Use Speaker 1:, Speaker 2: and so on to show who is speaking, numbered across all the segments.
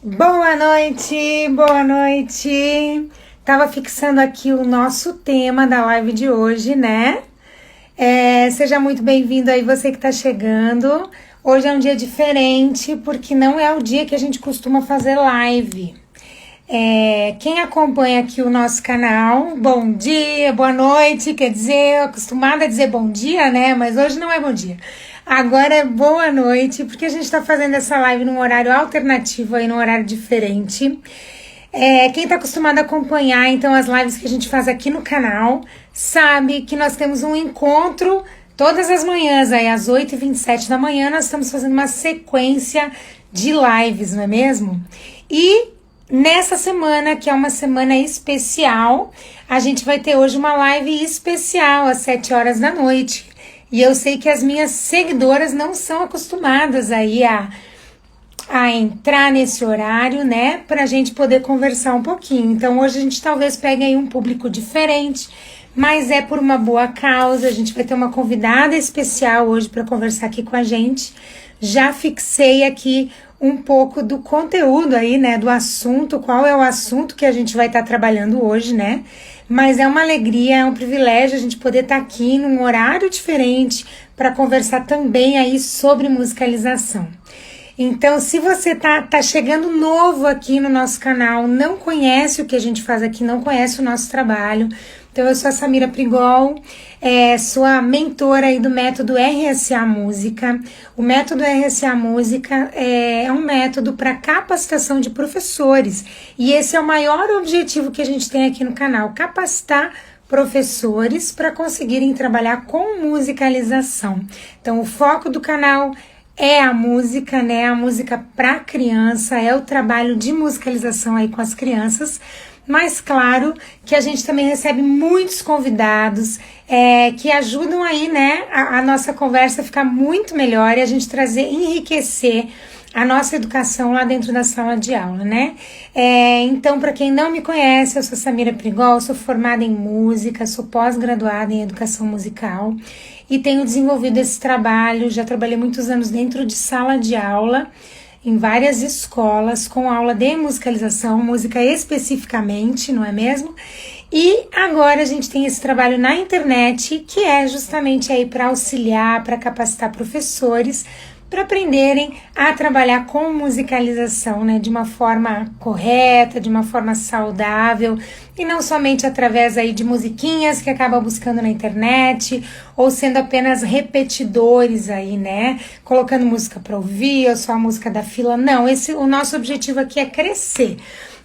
Speaker 1: Boa noite, boa noite. Tava fixando aqui o nosso tema da live de hoje, né? Seja muito bem-vindo aí você que tá chegando. Hoje é um dia diferente porque não é o dia que a gente costuma fazer live. Quem acompanha aqui o nosso canal, bom dia, boa noite, quer dizer, acostumada a dizer bom dia, né? Mas hoje não é bom dia. Agora é boa noite, porque a gente tá fazendo essa live num horário alternativo aí, num horário diferente. Quem tá acostumado a acompanhar, então, as lives que a gente faz aqui no canal, sabe que nós temos um encontro todas as manhãs, aí às 8h27 da manhã, nós estamos fazendo uma sequência de lives, não é mesmo? E nessa semana, que é uma semana especial, a gente vai ter hoje uma live especial às 7 horas da noite. E eu sei que as minhas seguidoras não são acostumadas aí a entrar nesse horário, né? Pra gente poder conversar um pouquinho. Então hoje a gente talvez pegue aí um público diferente, mas é por uma boa causa. A gente vai ter uma convidada especial hoje para conversar aqui com a gente. Já fixei aqui um pouco do conteúdo aí, né, do assunto, qual é o assunto que a gente vai estar trabalhando hoje, né? Mas é uma alegria, é um privilégio a gente poder estar aqui num horário diferente para conversar também aí sobre musicalização. Então, se você tá chegando novo aqui no nosso canal, não conhece o que a gente faz aqui, não conhece o nosso trabalho, então eu sou a Samira Prigol, sou a mentora aí do método RSA Música. O método RSA Música é um método para capacitação de professores, e esse é o maior objetivo que a gente tem aqui no canal, capacitar professores para conseguirem trabalhar com musicalização. Então, o foco do canal é a música, né? A música para criança, é o trabalho de musicalização aí com as crianças. Mas claro que a gente também recebe muitos convidados que ajudam aí, né, a nossa conversa a ficar muito melhor e a gente enriquecer a nossa educação lá dentro da sala de aula, né? Então, para quem não me conhece, eu sou Samira Prigol, sou formada em música, sou pós-graduada em educação musical e tenho desenvolvido esse trabalho, já trabalhei muitos anos dentro de sala de aula, em várias escolas, com aula de musicalização, música especificamente, não é mesmo? E agora a gente tem esse trabalho na internet, que é justamente aí para auxiliar, para capacitar professores, para aprenderem a trabalhar com musicalização, né, de uma forma correta, de uma forma saudável, e não somente através aí de musiquinhas que acaba buscando na internet, ou sendo apenas repetidores aí, né, colocando música para ouvir, ou só a música da fila. Não, o nosso objetivo aqui é crescer.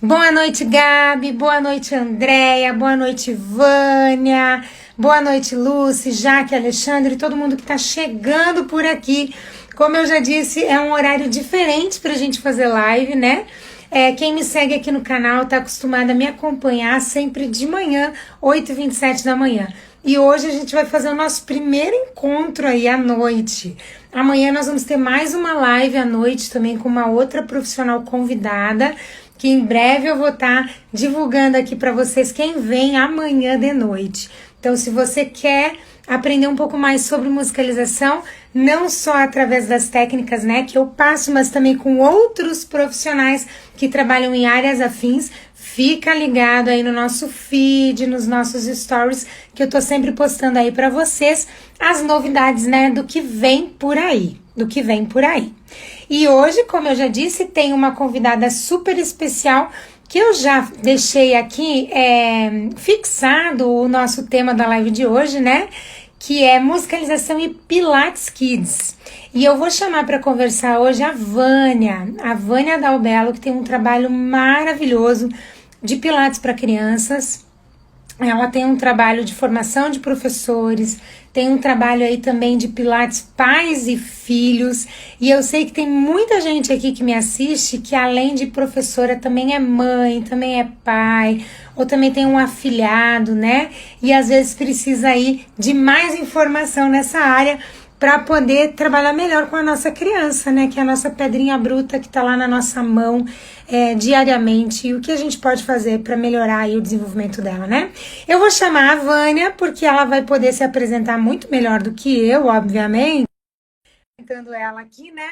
Speaker 1: Boa noite, Gabi, boa noite, Andréia, boa noite, Vânia, boa noite, Lúcia, Jaque, Alexandre, todo mundo que tá chegando por aqui. Como eu já disse, é um horário diferente pra gente fazer live, né? Quem me segue aqui no canal tá acostumado a me acompanhar sempre de manhã, 8h27 da manhã. E hoje a gente vai fazer o nosso primeiro encontro aí à noite. Amanhã nós vamos ter mais uma live à noite também com uma outra profissional convidada, que em breve eu vou estar divulgando aqui para vocês quem vem amanhã de noite. Então, se você quer aprender um pouco mais sobre musicalização, não só através das técnicas, né, que eu passo, mas também com outros profissionais que trabalham em áreas afins, fica ligado aí no nosso feed, nos nossos stories, que eu tô sempre postando aí para vocês as novidades, né, do que vem por aí, E hoje, como eu já disse, tem uma convidada super especial que eu já deixei aqui fixado o nosso tema da live de hoje, né? Que é musicalização e Pilates Kids. E eu vou chamar para conversar hoje a Vânia Dalbello, que tem um trabalho maravilhoso de Pilates para crianças. Ela tem um trabalho de formação de professores, tem um trabalho aí também de Pilates pais e filhos, e eu sei que tem muita gente aqui que me assiste que além de professora também é mãe, também é pai, ou também tem um afilhado, né? E às vezes precisa aí de mais informação nessa área para poder trabalhar melhor com a nossa criança, né? Que é a nossa pedrinha bruta que está lá na nossa mão diariamente. E o que a gente pode fazer para melhorar aí o desenvolvimento dela, né? Eu vou chamar a Vânia, porque ela vai poder se apresentar muito melhor do que eu, obviamente. Apresentando ela aqui, né?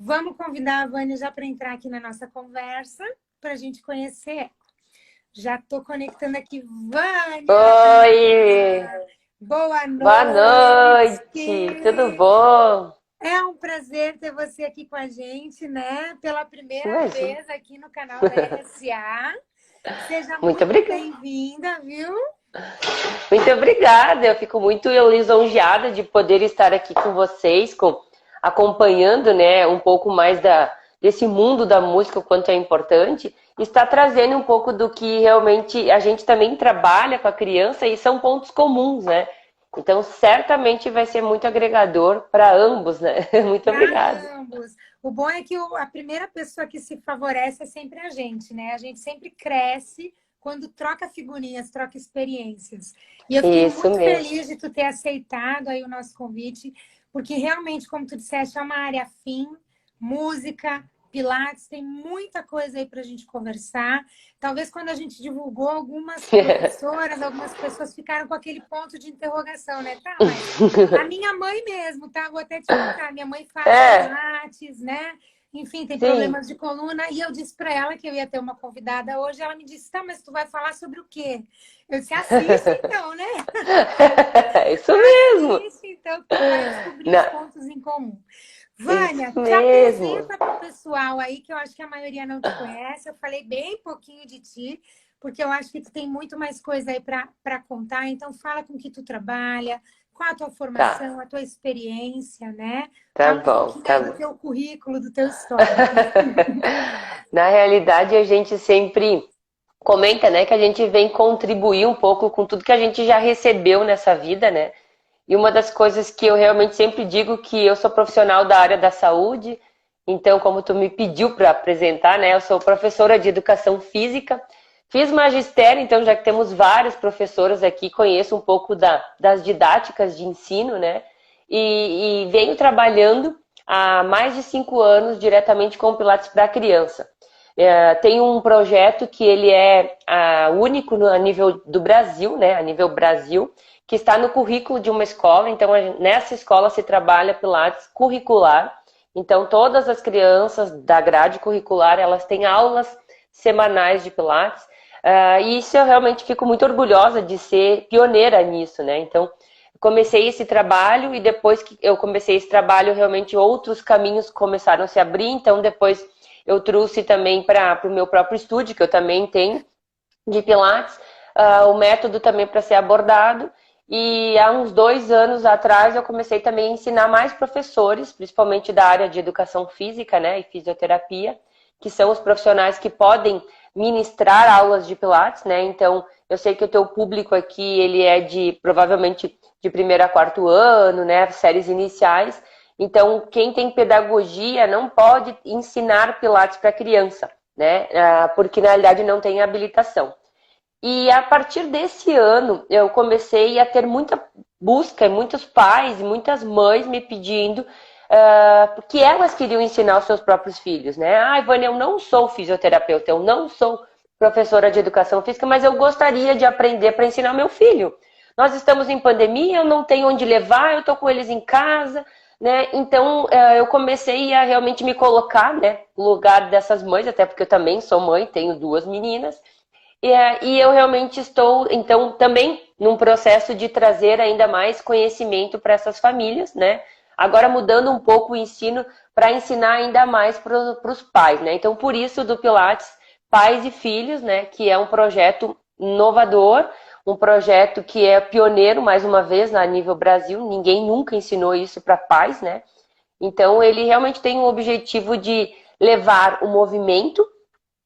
Speaker 1: Vamos convidar a Vânia já para entrar aqui na nossa conversa, para a gente conhecer. Já estou conectando aqui. Vânia!
Speaker 2: Oi!
Speaker 1: Boa
Speaker 2: Boa
Speaker 1: noite!
Speaker 2: noite! Tudo bom?
Speaker 1: É um prazer ter você aqui com a gente, né? Pela primeira
Speaker 2: Imagina.
Speaker 1: vez aqui no canal da RSA. Seja
Speaker 2: Muito
Speaker 1: muito
Speaker 2: obrigada.
Speaker 1: bem-vinda, viu?
Speaker 2: Muito obrigada. Eu fico muito lisonjeada de poder estar aqui com vocês, acompanhando, né, um pouco mais desse mundo da música, o quanto é importante, e está trazendo um pouco do que realmente a gente também trabalha com a criança e são pontos comuns, né? Então, certamente vai ser muito agregador para ambos, né? Muito obrigada.
Speaker 1: Para ambos. O bom é que a primeira pessoa que se favorece é sempre a gente, né? A gente sempre cresce quando troca figurinhas, troca experiências. E eu fiquei
Speaker 2: Isso
Speaker 1: muito
Speaker 2: mesmo.
Speaker 1: feliz de tu ter aceitado aí o nosso convite, porque realmente, como tu disseste, é uma área afim, música, Pilates, tem muita coisa aí para a gente conversar. Talvez quando a gente divulgou, algumas professoras, algumas pessoas ficaram com aquele ponto de interrogação, né? Tá, mas a minha mãe mesmo, tá? Vou até te contar. Minha mãe faz
Speaker 2: É,
Speaker 1: pilates, né? Enfim, tem
Speaker 2: sim.
Speaker 1: problemas de coluna. E eu disse para ela que eu ia ter uma convidada hoje. Ela me disse, tá, mas tu vai falar sobre o quê? Eu disse, assiste então, né?
Speaker 2: Isso mesmo.
Speaker 1: Assiste então, que tu vai descobrir os
Speaker 2: Não,
Speaker 1: pontos em comum. Vânia,
Speaker 2: isso
Speaker 1: te
Speaker 2: mesmo.
Speaker 1: apresenta para o pessoal aí, que eu acho que a maioria não te conhece. Eu falei bem pouquinho de ti, porque eu acho que tu tem muito mais coisa aí para contar. Então, fala com que tu trabalha, qual a tua
Speaker 2: Tá,
Speaker 1: formação, a tua experiência, né?
Speaker 2: tá
Speaker 1: Fala um
Speaker 2: bom,
Speaker 1: pouquinho
Speaker 2: tá
Speaker 1: aí do
Speaker 2: bom.
Speaker 1: teu currículo, do teu histórico.
Speaker 2: Na realidade, a gente sempre comenta, né, que a gente vem contribuir um pouco com tudo que a gente já recebeu nessa vida, né? E uma das coisas que eu realmente sempre digo que eu sou profissional da área da saúde, então, como tu me pediu para apresentar, né, eu sou professora de educação física, fiz magistério, então já que temos várias professoras aqui, conheço um pouco das didáticas de ensino, né? E venho trabalhando há mais de 5 anos diretamente com Pilates para criança. Tem um projeto que ele é único a nível do Brasil, né? A nível Brasil, que está no currículo de uma escola. Então, nessa escola se trabalha Pilates curricular. Então, todas as crianças da grade curricular, elas têm aulas semanais de Pilates. E isso eu realmente fico muito orgulhosa de ser pioneira nisso, né? Então, comecei esse trabalho e depois que eu comecei esse trabalho, realmente outros caminhos começaram a se abrir. Então, depois eu trouxe também para o meu próprio estúdio, que eu também tenho, de Pilates, o método também para ser abordado. E há uns 2 anos atrás eu comecei também a ensinar mais professores, principalmente da área de educação física, né, e fisioterapia, que são os profissionais que podem ministrar aulas de Pilates, né? Então, eu sei que o teu público aqui, ele é provavelmente de primeiro a quarto ano, né, séries iniciais. Então, quem tem pedagogia não pode ensinar Pilates para criança, né? Porque na realidade não tem habilitação. E a partir desse ano, eu comecei a ter muita busca, muitos pais e muitas mães me pedindo que elas queriam ensinar os seus próprios filhos, né? Ah, Ivânia, eu não sou fisioterapeuta, eu não sou professora de educação física, mas eu gostaria de aprender para ensinar meu filho. Nós estamos em pandemia, eu não tenho onde levar, eu estou com eles em casa, né? Então, eu comecei a realmente me colocar, né, no lugar dessas mães, até porque eu também sou mãe, tenho 2 meninas, e eu realmente estou, então, também num processo de trazer ainda mais conhecimento para essas famílias, né? Agora mudando um pouco o ensino para ensinar ainda mais para os pais, né? Então, por isso do Pilates Pais e Filhos, né? Que é um projeto inovador, um projeto que é pioneiro, mais uma vez, a nível Brasil. Ninguém nunca ensinou isso para pais, né? Então, ele realmente tem o objetivo de levar o movimento,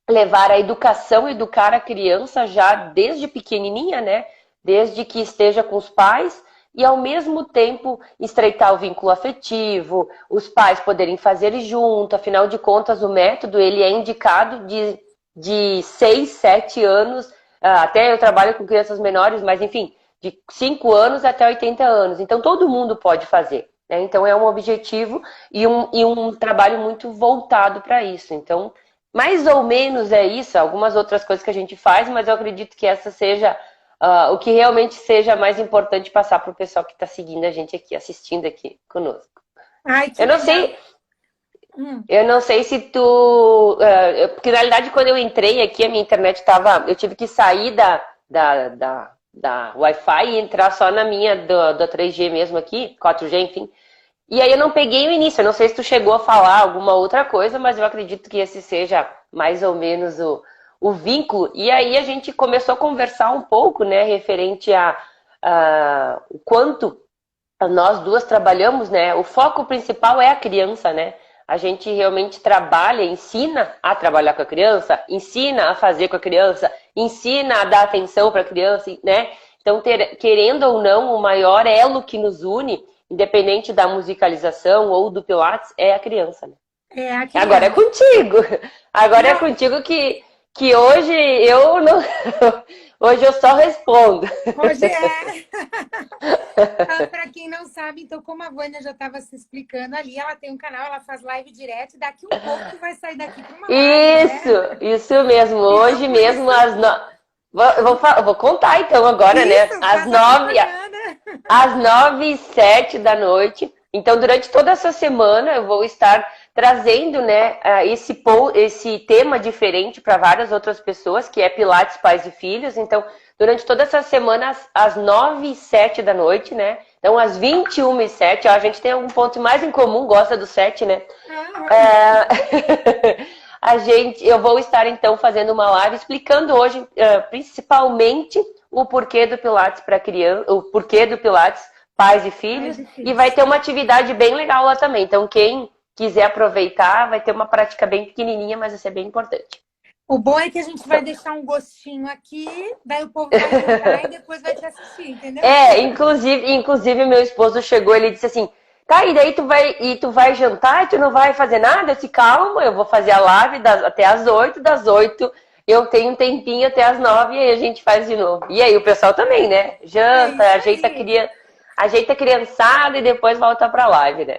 Speaker 2: levar a educação, educar a criança já desde pequenininha, né? Desde que esteja com os pais e ao mesmo tempo estreitar o vínculo afetivo, os pais poderem fazer junto, afinal de contas o método ele é indicado de 6, 7 anos, até eu trabalho com crianças menores, mas enfim, de 5 anos até 80 anos, então todo mundo pode fazer. Né? Então é um objetivo e um trabalho muito voltado para isso, então mais ou menos é isso, algumas outras coisas que a gente faz, mas eu acredito que essa seja o que realmente seja mais importante passar para o pessoal que está seguindo a gente aqui, assistindo aqui conosco.
Speaker 1: Ai, que
Speaker 2: Eu não
Speaker 1: legal.
Speaker 2: sei,
Speaker 1: Hum.
Speaker 2: Eu não sei se tu. Porque na realidade, quando eu entrei aqui, a minha internet estava. Eu tive que sair da Wi-Fi e entrar só na minha do 3G mesmo aqui, 4G, enfim. E aí eu não peguei o início. Eu não sei se tu chegou a falar alguma outra coisa, mas eu acredito que esse seja mais ou menos o vínculo. E aí a gente começou a conversar um pouco, né, referente a o quanto nós duas trabalhamos, né? O foco principal é a criança, né? A gente realmente trabalha, ensina a trabalhar com a criança, ensina a fazer com a criança, ensina a dar atenção para a criança, né? Então, querendo ou não, o maior elo que nos une, independente da musicalização ou do Pilates, é a criança, né?
Speaker 1: É a
Speaker 2: Agora é
Speaker 1: criança.
Speaker 2: contigo. Agora é
Speaker 1: Não,
Speaker 2: contigo que hoje eu não. Hoje eu só respondo.
Speaker 1: hoje é. Para quem não sabe, então, como a Vânia já estava se explicando ali, ela tem um canal, ela faz live direto, e daqui um pouco tu vai sair daqui para uma live,
Speaker 2: Isso,
Speaker 1: né?
Speaker 2: isso mesmo.
Speaker 1: Então,
Speaker 2: Hoje
Speaker 1: por
Speaker 2: mesmo,
Speaker 1: isso,
Speaker 2: vou contar então agora, né?
Speaker 1: isso, faz a propaganda.
Speaker 2: Às 9h07 da noite. Então, durante toda essa semana, eu vou estar trazendo, né, esse tema diferente para várias outras pessoas, que é Pilates, Pais e Filhos. Então, durante toda essa semana, às 9h07 da noite, né? Então, às 21h07, ó, a gente tem algum ponto mais em comum, gosta do 7, né? Eu vou estar então fazendo uma live explicando hoje, principalmente o porquê do Pilates para criança, o porquê do Pilates pais e
Speaker 1: É
Speaker 2: filhos, e vai
Speaker 1: difícil.
Speaker 2: ter uma atividade bem legal lá também. Então quem quiser aproveitar, vai ter uma prática bem pequenininha, mas vai ser bem importante.
Speaker 1: O bom é que a gente vai
Speaker 2: Então,
Speaker 1: deixar um gostinho aqui, daí o povo vai jogar e depois vai te assistir, entendeu?
Speaker 2: inclusive meu esposo chegou, ele disse assim: "Tá, e daí tu vai jantar e tu não vai fazer nada?" Eu disse: "Calma, eu vou fazer a live até às 8, das 8 eu tenho um tempinho até às 9 e aí a gente faz de novo." E aí o pessoal também, né?
Speaker 1: É
Speaker 2: Janta,
Speaker 1: isso aí.
Speaker 2: ajeita a criançada e depois volta pra live, né?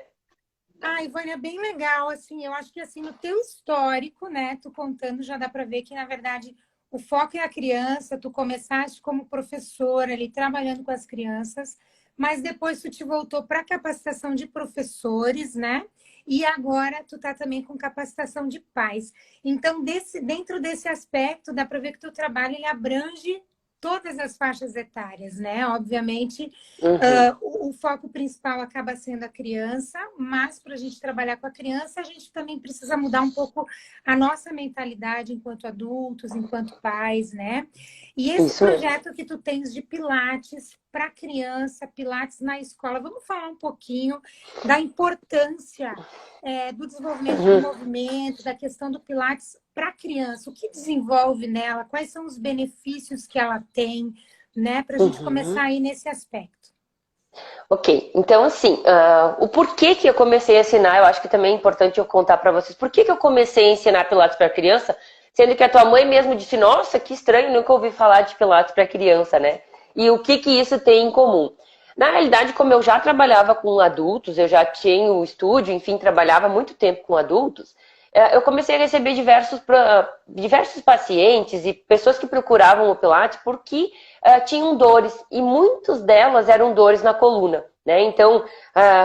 Speaker 1: Ai, Vânia, é bem legal, assim, eu acho que assim, no teu histórico, né, tu contando, já dá para ver que, na verdade, o foco é a criança, tu começaste como professora ali, trabalhando com as crianças, mas depois tu te voltou para capacitação de professores, né? E agora tu tá também com capacitação de pais. Então, dentro desse aspecto, dá para ver que teu trabalho ele abrange todas as faixas etárias, né? Obviamente,
Speaker 2: Uhum.
Speaker 1: o foco principal acaba sendo a criança, mas para a gente trabalhar com a criança, a gente também precisa mudar um pouco a nossa mentalidade enquanto adultos, enquanto pais, né? E esse
Speaker 2: Isso mesmo.
Speaker 1: projeto que tu tens de Pilates para criança, Pilates na escola, vamos falar um pouquinho da importância do desenvolvimento do
Speaker 2: Uhum.
Speaker 1: movimento, da questão do Pilates para a criança. O que desenvolve nela? Quais são os benefícios que ela tem, né? Para a gente começar
Speaker 2: Uhum.
Speaker 1: aí nesse aspecto.
Speaker 2: Ok, então assim, o porquê que eu comecei a ensinar, eu acho que também é importante eu contar para vocês. Por que que eu comecei a ensinar Pilates para criança, sendo que a tua mãe mesmo disse: "Nossa, que estranho, nunca ouvi falar de Pilates para criança, né?" E o que que isso tem em comum? Na realidade, como eu já trabalhava com adultos, eu já tinha o estúdio, enfim, trabalhava muito tempo com adultos, eu comecei a receber diversos pacientes e pessoas que procuravam o Pilates porque tinham dores, e muitas delas eram dores na coluna, né? Então,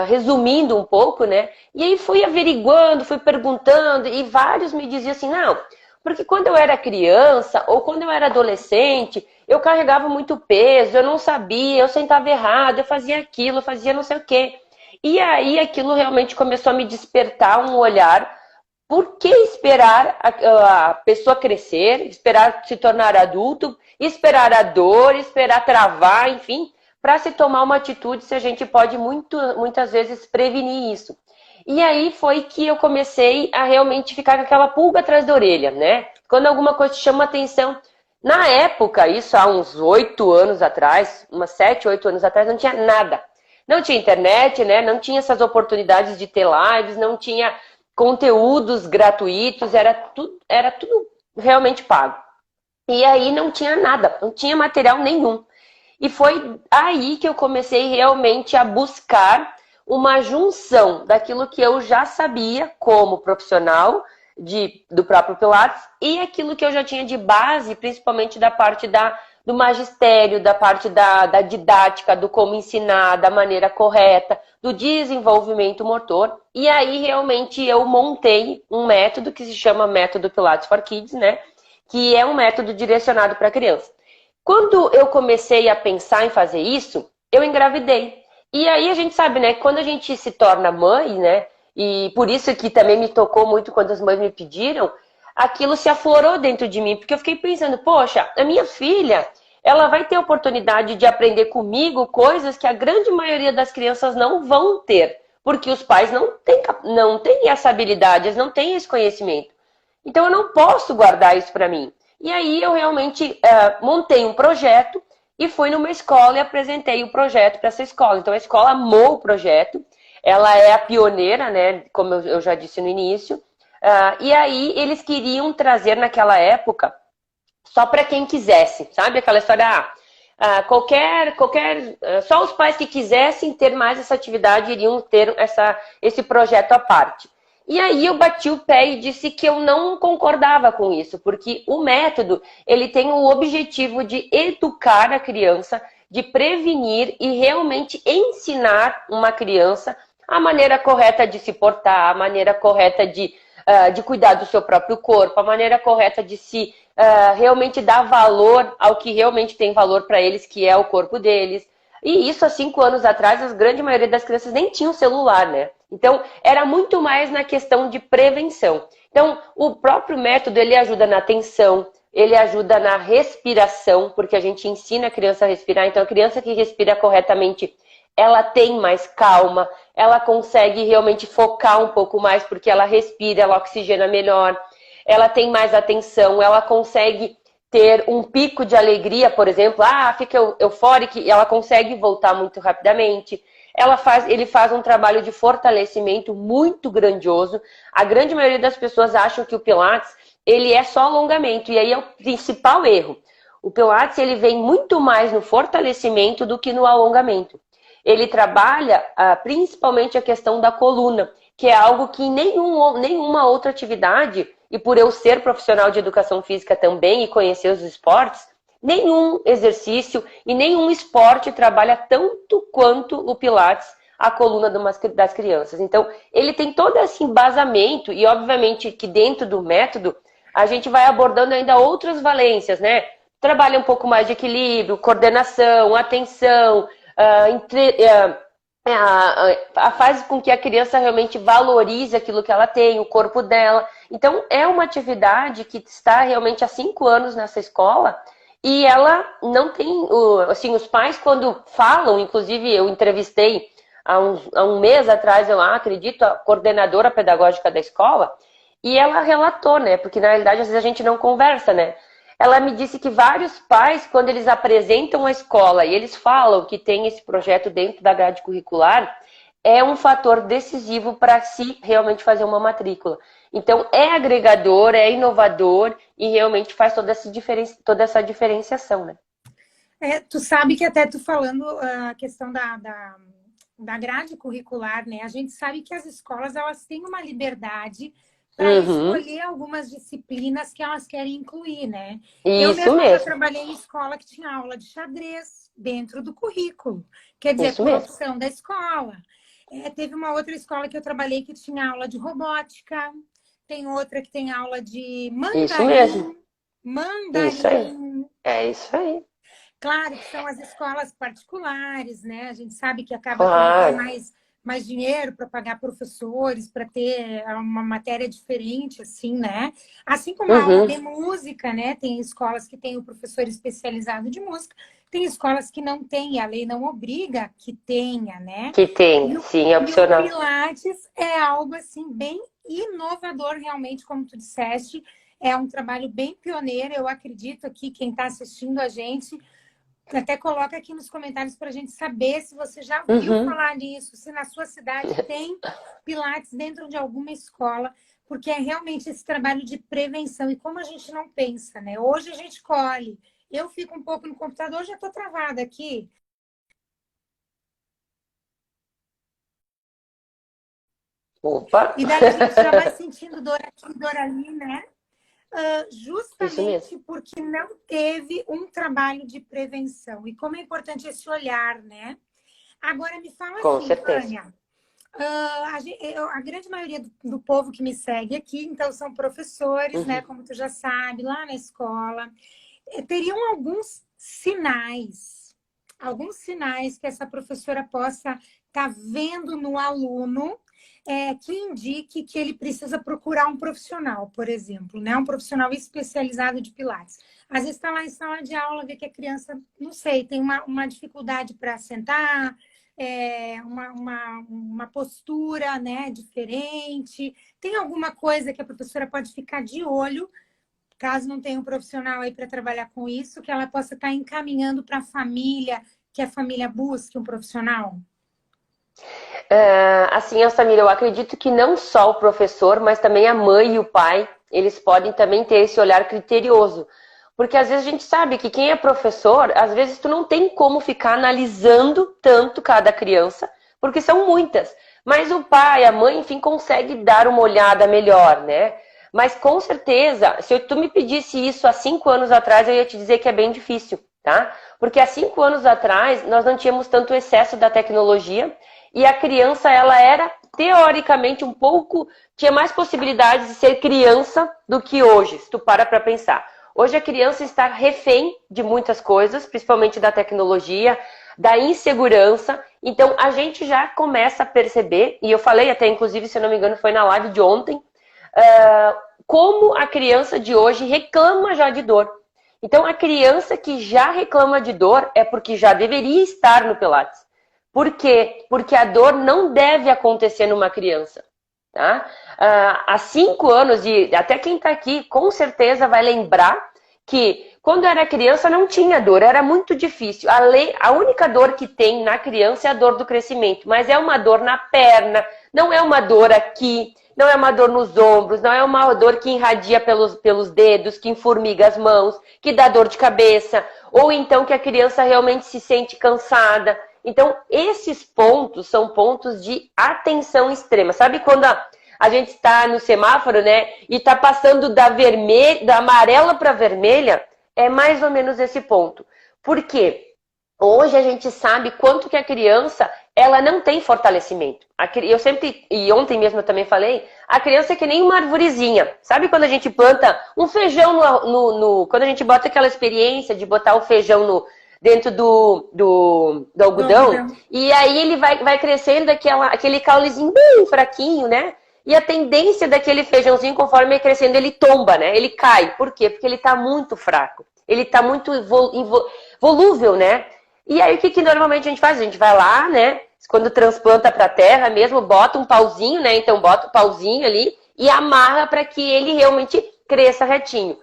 Speaker 2: resumindo um pouco, né? E aí fui averiguando, fui perguntando, e vários me diziam assim: "Não, porque quando eu era criança ou quando eu era adolescente, eu carregava muito peso, eu não sabia, eu sentava errado, eu fazia aquilo, eu fazia não sei o quê." E aí aquilo realmente começou a me despertar um olhar. Por que esperar a pessoa crescer, esperar se tornar adulto, esperar a dor, esperar travar, enfim, para se tomar uma atitude, se a gente pode muitas vezes prevenir isso? E aí foi que eu comecei a realmente ficar com aquela pulga atrás da orelha, né? Quando alguma coisa te chama atenção. Na época, isso há uns 8 anos atrás, umas 7, 8 anos atrás, não tinha nada. Não tinha internet, né? Não tinha essas oportunidades de ter lives, não tinha conteúdos gratuitos, era tudo realmente pago. E aí não tinha nada, não tinha material nenhum. E foi aí que eu comecei realmente a buscar uma junção daquilo que eu já sabia como profissional do próprio Pilates e aquilo que eu já tinha de base, principalmente da parte da do magistério, da parte da didática, do como ensinar, da maneira correta, do desenvolvimento motor. E aí, realmente, eu montei um método que se chama Método Pilates for Kids, né? Que é um método direcionado para criança. Quando eu comecei a pensar em fazer isso, eu engravidei. E aí a gente sabe, né? Quando a gente se torna mãe, né? E por isso que também me tocou muito quando as mães me pediram, aquilo se aflorou dentro de mim, porque eu fiquei pensando, poxa, a minha filha, ela vai ter a oportunidade de aprender comigo coisas que a grande maioria das crianças não vão ter, porque os pais não têm essa habilidade, eles não têm esse conhecimento. Então eu não posso guardar isso para mim. E aí eu realmente montei um projeto e fui numa escola e apresentei o projeto para essa escola. Então a escola amou o projeto, ela é a pioneira, né, como eu já disse no início. E aí eles queriam trazer naquela época só para quem quisesse, sabe? Aquela história, só os pais que quisessem ter mais essa atividade iriam ter esse projeto à parte. E aí eu bati o pé e disse que eu não concordava com isso, porque o método, ele tem o objetivo de educar a criança, de prevenir e realmente ensinar uma criança a maneira correta de se portar, a maneira correta de cuidar do seu próprio corpo, a maneira correta de se realmente dar valor ao que realmente tem valor para eles, que é o corpo deles. E isso há 5 anos atrás, a grande maioria das crianças nem tinham celular, né? Então, era muito mais na questão de prevenção. Então, o próprio método, ele ajuda na atenção, ele ajuda na respiração, porque a gente ensina a criança a respirar. Então, a criança que respira corretamente, ela tem mais calma, ela consegue realmente focar um pouco mais, porque ela respira, ela oxigena melhor, ela tem mais atenção, ela consegue ter um pico de alegria, por exemplo, fica eufórica e ela consegue voltar muito rapidamente. Ele faz um trabalho de fortalecimento muito grandioso. A grande maioria das pessoas acham que o Pilates, ele é só alongamento, e aí é o principal erro. O Pilates, ele vem muito mais no fortalecimento do que no alongamento. Ele trabalha principalmente a questão da coluna, que é algo que nenhuma outra atividade, e por eu ser profissional de educação física também e conhecer os esportes, nenhum exercício e nenhum esporte trabalha tanto quanto o Pilates a coluna das crianças. Então, ele tem todo esse embasamento e, obviamente, que dentro do método, a gente vai abordando ainda outras valências, né? Trabalha um pouco mais de equilíbrio, coordenação, atenção, faz com que a criança realmente valorize aquilo que ela tem, o corpo dela. Então, é uma atividade que está realmente há 5 anos nessa escola e ela não tem... Assim, os pais, quando falam, inclusive eu entrevistei há um mês atrás, eu acredito, a coordenadora pedagógica da escola, e ela relatou, né? Porque na realidade, às vezes a gente não conversa, né? Ela me disse que vários pais, quando eles apresentam a escola e eles falam que tem esse projeto dentro da grade curricular, é um fator decisivo para se realmente fazer uma matrícula. Então, é agregador, é inovador e realmente faz toda essa diferenciação, né?
Speaker 1: Tu sabe que até tu falando a questão da grade curricular, né? A gente sabe que as escolas, elas têm uma liberdade para escolher algumas disciplinas que elas querem incluir, né? Eu
Speaker 2: Isso
Speaker 1: mesma já
Speaker 2: mesmo.
Speaker 1: trabalhei em escola que tinha aula de xadrez dentro do currículo, quer dizer,
Speaker 2: Isso
Speaker 1: por
Speaker 2: mesmo.
Speaker 1: opção da escola. Teve uma outra escola que eu trabalhei que tinha aula de robótica, tem outra que tem aula de
Speaker 2: Isso mesmo. Isso aí.
Speaker 1: mandarim.
Speaker 2: É isso aí.
Speaker 1: Claro que são as escolas particulares, né? A gente sabe que acaba tendo que ter
Speaker 2: Claro.
Speaker 1: mais dinheiro para pagar professores, para ter uma matéria diferente, assim, né? Assim como a aula de música, né? Tem escolas que têm o professor especializado de música, tem escolas que não têm, a lei não obriga que tenha, né?
Speaker 2: Que tem,
Speaker 1: E o,
Speaker 2: sim, é
Speaker 1: e o
Speaker 2: opcional.
Speaker 1: Pilates é algo, assim, bem inovador, realmente, como tu disseste. É um trabalho bem pioneiro, eu acredito aqui, quem está assistindo a gente até coloca aqui nos comentários para a gente saber se você já viu falar nisso, se na sua cidade tem Pilates dentro de alguma escola, porque é realmente esse trabalho de prevenção. E como a gente não pensa, né? Hoje a gente colhe. Eu fico um pouco no computador, já estou travada aqui.
Speaker 2: Opa!
Speaker 1: E daí a gente já vai sentindo dor aqui, dor ali, né?
Speaker 2: Isso mesmo.
Speaker 1: justamente porque não teve um trabalho de prevenção. E como é importante esse olhar, né? Agora me fala
Speaker 2: Com
Speaker 1: assim,
Speaker 2: certeza.
Speaker 1: Vânia, a grande maioria do povo que me segue aqui, então, são professores, né?
Speaker 2: Uhum.
Speaker 1: Como tu já sabe, lá na escola. Teriam alguns sinais que essa professora possa estar vendo no aluno que indique que ele precisa procurar um profissional, por exemplo, né? Um profissional especializado de Pilates. Às vezes está lá em sala de aula, vê que a criança, não sei, tem uma dificuldade para sentar, uma postura, né, diferente. Tem alguma coisa que a professora pode ficar de olho, caso não tenha um profissional aí para trabalhar com isso, que ela possa estar encaminhando para a família, que a família busque um profissional?
Speaker 2: Assim, Samira, eu acredito que não só o professor, mas também a mãe e o pai, eles podem também ter esse olhar criterioso. Porque às vezes a gente sabe que quem é professor, às vezes tu não tem como ficar analisando tanto cada criança, porque são muitas. Mas o pai, a mãe, enfim, consegue dar uma olhada melhor, né? Mas com certeza, se tu me pedisse isso há 5 anos atrás, eu ia te dizer que é bem difícil, tá? Porque há 5 anos atrás, nós não tínhamos tanto excesso da tecnologia e a criança, ela era, teoricamente, um pouco... Tinha mais possibilidades de ser criança do que hoje, se tu para pensar. Hoje a criança está refém de muitas coisas, principalmente da tecnologia, da insegurança. Então a gente já começa a perceber, e eu falei até, inclusive, se eu não me engano, foi na live de ontem, como a criança de hoje reclama já de dor. Então a criança que já reclama de dor é porque já deveria estar no Pilates. Por quê? Porque a dor não deve acontecer numa criança. Tá? Há 5 anos, e até quem está aqui com certeza vai lembrar que quando era criança não tinha dor, era muito difícil. A única dor que tem na criança é a dor do crescimento, mas é uma dor na perna, não é uma dor aqui, não é uma dor nos ombros, não é uma dor que irradia pelos dedos, que enformiga as mãos, que dá dor de cabeça, ou então que a criança realmente se sente cansada. Então, esses pontos são pontos de atenção extrema. Sabe quando a gente está no semáforo, né? E está passando da amarela para vermelha? É mais ou menos esse ponto. Por quê? Hoje a gente sabe quanto que a criança, ela não tem fortalecimento. Eu sempre, e ontem mesmo eu também falei, a criança é que nem uma arvorezinha. Sabe quando a gente planta um feijão quando a gente bota aquela experiência de botar o feijão dentro do algodão, e aí ele vai crescendo aquele caulezinho bem fraquinho, né? E a tendência daquele feijãozinho, conforme ele crescendo, ele tomba, né? Ele cai. Por quê? Porque ele tá muito fraco. Ele tá muito volúvel, né? E aí o que normalmente a gente faz? A gente vai lá, né? Quando transplanta pra terra mesmo, bota um pauzinho, né? Então bota o pauzinho ali e amarra para que ele realmente cresça retinho.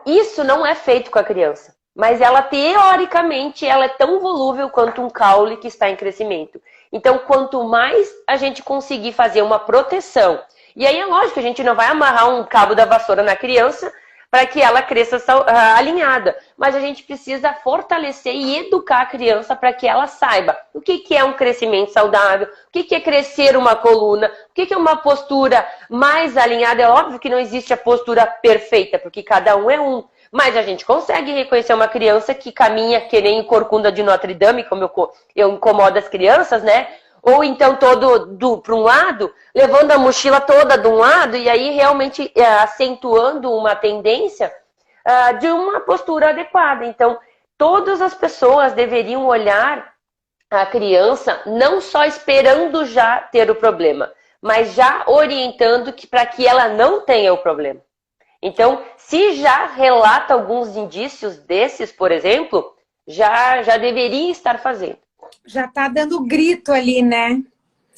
Speaker 2: Isso não é feito com a criança. Mas ela, teoricamente, ela é tão volúvel quanto um caule que está em crescimento. Então, quanto mais a gente conseguir fazer uma proteção, e aí é lógico que a gente não vai amarrar um cabo da vassoura na criança para que ela cresça alinhada, mas a gente precisa fortalecer e educar a criança para que ela saiba o que é um crescimento saudável, o que é crescer uma coluna, o que é uma postura mais alinhada. É óbvio que não existe a postura perfeita, porque cada um é um. Mas a gente consegue reconhecer uma criança que caminha que nem corcunda de Notre Dame, como eu incomodo as crianças, né? Ou então todo para um lado, levando a mochila toda de um lado e aí realmente acentuando uma tendência de uma postura adequada. Então, todas as pessoas deveriam olhar a criança não só esperando já ter o problema, mas já orientando para que ela não tenha o problema. Então, se já relata alguns indícios desses, por exemplo, já deveria estar fazendo.
Speaker 1: Já está dando grito ali, né?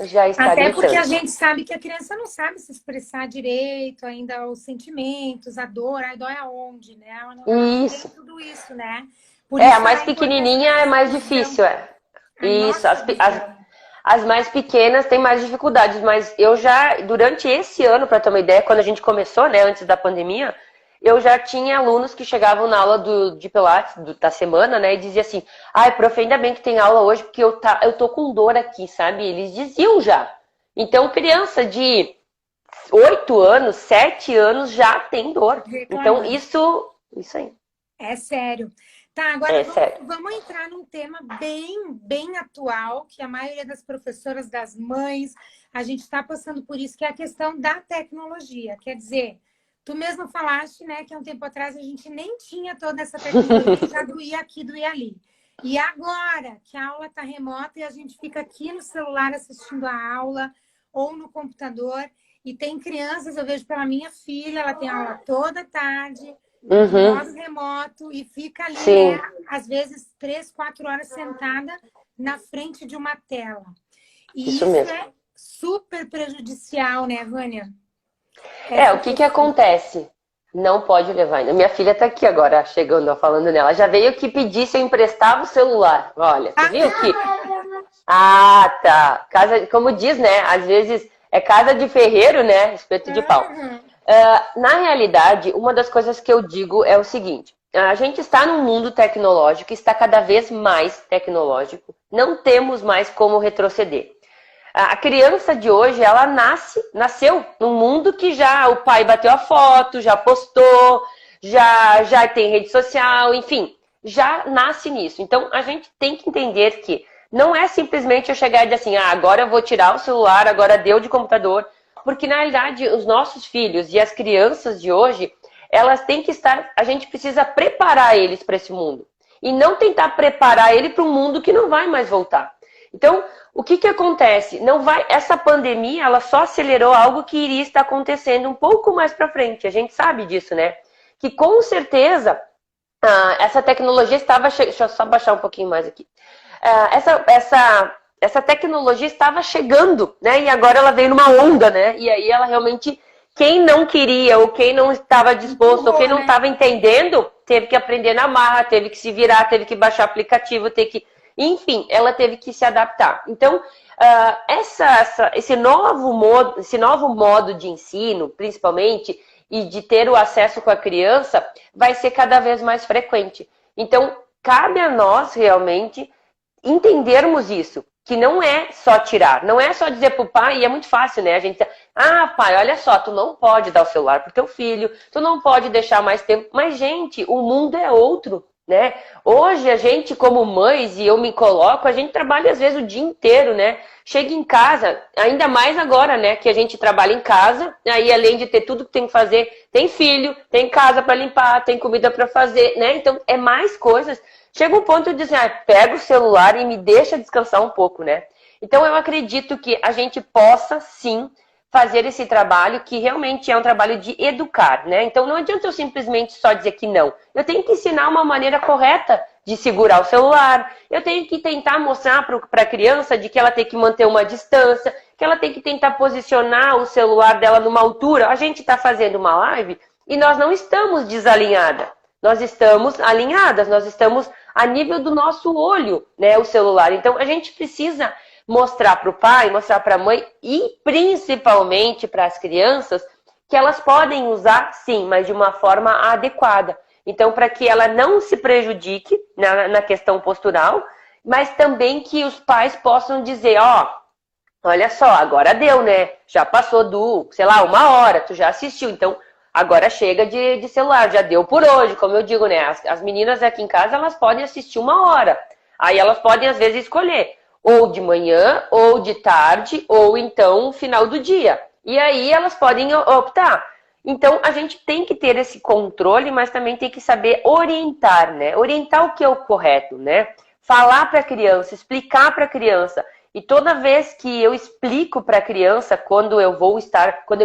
Speaker 2: Já está
Speaker 1: Até
Speaker 2: gritando.
Speaker 1: porque a gente sabe que a criança não sabe se expressar direito, ainda os sentimentos, a dor aonde, né? Ela não tem tudo isso, né? Por isso
Speaker 2: a mais pequenininha é mais difícil, Isso, as mais pequenas têm mais dificuldades, mas eu já, durante esse ano, para ter uma ideia, quando a gente começou, né, antes da pandemia, eu já tinha alunos que chegavam na aula de Pilates da semana, né, e diziam assim, prof, ainda bem que tem aula hoje, porque eu tô com dor aqui, sabe? Eles diziam já. Então, criança de 8 anos, 7 anos já tem dor. Então,
Speaker 1: Reclamando.
Speaker 2: isso aí.
Speaker 1: É sério. Tá, agora
Speaker 2: É sério.
Speaker 1: vamos entrar num tema bem atual, que a maioria das professoras, das mães, a gente está passando por isso, que é a questão da tecnologia. Quer dizer, tu mesmo falaste, né, que há um tempo atrás a gente nem tinha toda essa tecnologia, já doía aqui, doía ali. E agora que a aula está remota e a gente fica aqui no celular assistindo a aula ou no computador, e tem crianças, eu vejo pela minha filha, ela tem aula toda tarde, de modo remoto, e fica ali,
Speaker 2: Sim.
Speaker 1: né, às vezes 3, 4 horas sentada na frente de uma tela. E
Speaker 2: Isso
Speaker 1: isso
Speaker 2: mesmo.
Speaker 1: é super prejudicial, né, Vânia?
Speaker 2: O que acontece? Não pode levar ainda. Minha filha tá aqui agora, chegando, ó, falando nela. Já veio que pedir se eu emprestava o celular. Olha, você viu que... Ah, tá. Casa, como diz, né? Às vezes é casa de ferreiro, né? Espeto de pau. Na realidade, uma das coisas que eu digo é o seguinte. A gente está num mundo tecnológico, está cada vez mais tecnológico. Não temos mais como retroceder. A criança de hoje, ela nasceu num mundo que já o pai bateu a foto, já postou, já tem rede social, enfim, já nasce nisso. Então, a gente tem que entender que não é simplesmente eu chegar e dizer assim, agora eu vou tirar o celular, agora deu de computador, porque na realidade os nossos filhos e as crianças de hoje, elas têm que estar, a gente precisa preparar eles para esse mundo e não tentar preparar ele para um mundo que não vai mais voltar. Então, o que acontece? Essa pandemia, ela só acelerou algo que iria estar acontecendo um pouco mais para frente. A gente sabe disso, né? Que com certeza essa tecnologia estava... Deixa eu só baixar um pouquinho mais aqui. Essa tecnologia estava chegando, né? E agora ela veio numa onda, né? E aí ela realmente... Quem não queria, ou quem não estava disposto, ou quem não estava entendendo, teve que aprender na marra, teve que se virar, teve que baixar aplicativo, enfim, ela teve que se adaptar. Então, esse novo modo de ensino, principalmente, e de ter o acesso com a criança, vai ser cada vez mais frequente. Então, cabe a nós, realmente, entendermos isso. Que não é só tirar, não é só dizer pro pai, e é muito fácil, né? A gente diz, pai, olha só, tu não pode dar o celular pro teu filho, tu não pode deixar mais tempo. Mas, gente, o mundo é outro, né? Hoje a gente, como mães, e eu me coloco, a gente trabalha às vezes o dia inteiro, né? Chega em casa, ainda mais agora, né? Que a gente trabalha em casa, aí além de ter tudo que tem que fazer, tem filho, tem casa para limpar, tem comida para fazer, né? Então, é mais coisas. Chega um ponto de dizer, pega o celular e me deixa descansar um pouco, né? Então, eu acredito que a gente possa, sim, fazer esse trabalho, que realmente é um trabalho de educar, né? Então, não adianta eu simplesmente só dizer que não. Eu tenho que ensinar uma maneira correta de segurar o celular. Eu tenho que tentar mostrar para a criança de que ela tem que manter uma distância, que ela tem que tentar posicionar o celular dela numa altura. A gente está fazendo uma live e nós não estamos desalinhadas. Nós estamos alinhadas, nós estamos a nível do nosso olho, né, o celular. Então, a gente precisa mostrar para o pai, mostrar para a mãe e principalmente para as crianças que elas podem usar, sim, mas de uma forma adequada. Então, para que ela não se prejudique na questão postural, mas também que os pais possam dizer, olha só, agora deu, né? Já passou sei lá, 1 hora, tu já assistiu, então... Agora chega de celular, já deu por hoje, como eu digo, né? As meninas aqui em casa, elas podem assistir 1 hora. Aí elas podem, às vezes, escolher. Ou de manhã, ou de tarde, ou então final do dia. E aí elas podem optar. Então, a gente tem que ter esse controle, mas também tem que saber orientar, né? Orientar o que é o correto, né? Falar para a criança, explicar para a criança. E toda vez que eu explico para a criança, quando eu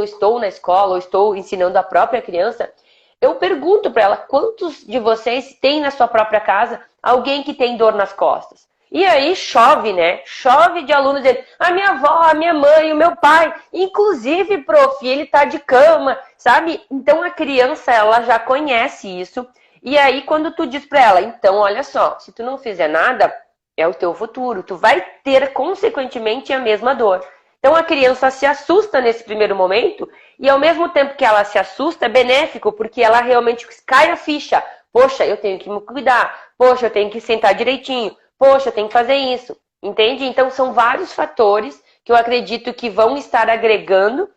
Speaker 2: estou na escola ou estou ensinando a própria criança, eu pergunto para ela, quantos de vocês têm na sua própria casa alguém que tem dor nas costas? E aí chove, né? Chove de alunos dizendo, a minha avó, a minha mãe, o meu pai, inclusive, prof, ele tá de cama, sabe? Então a criança, ela já conhece isso. E aí quando tu diz para ela, então, olha só, se tu não fizer nada... É o teu futuro. Tu vai ter, consequentemente, a mesma dor. Então, a criança se assusta nesse primeiro momento e, ao mesmo tempo que ela se assusta, é benéfico, porque ela realmente cai a ficha. Poxa, eu tenho que me cuidar. Poxa, eu tenho que sentar direitinho. Poxa, eu tenho que fazer isso. Entende? Então, são vários fatores que eu acredito que vão estar agregando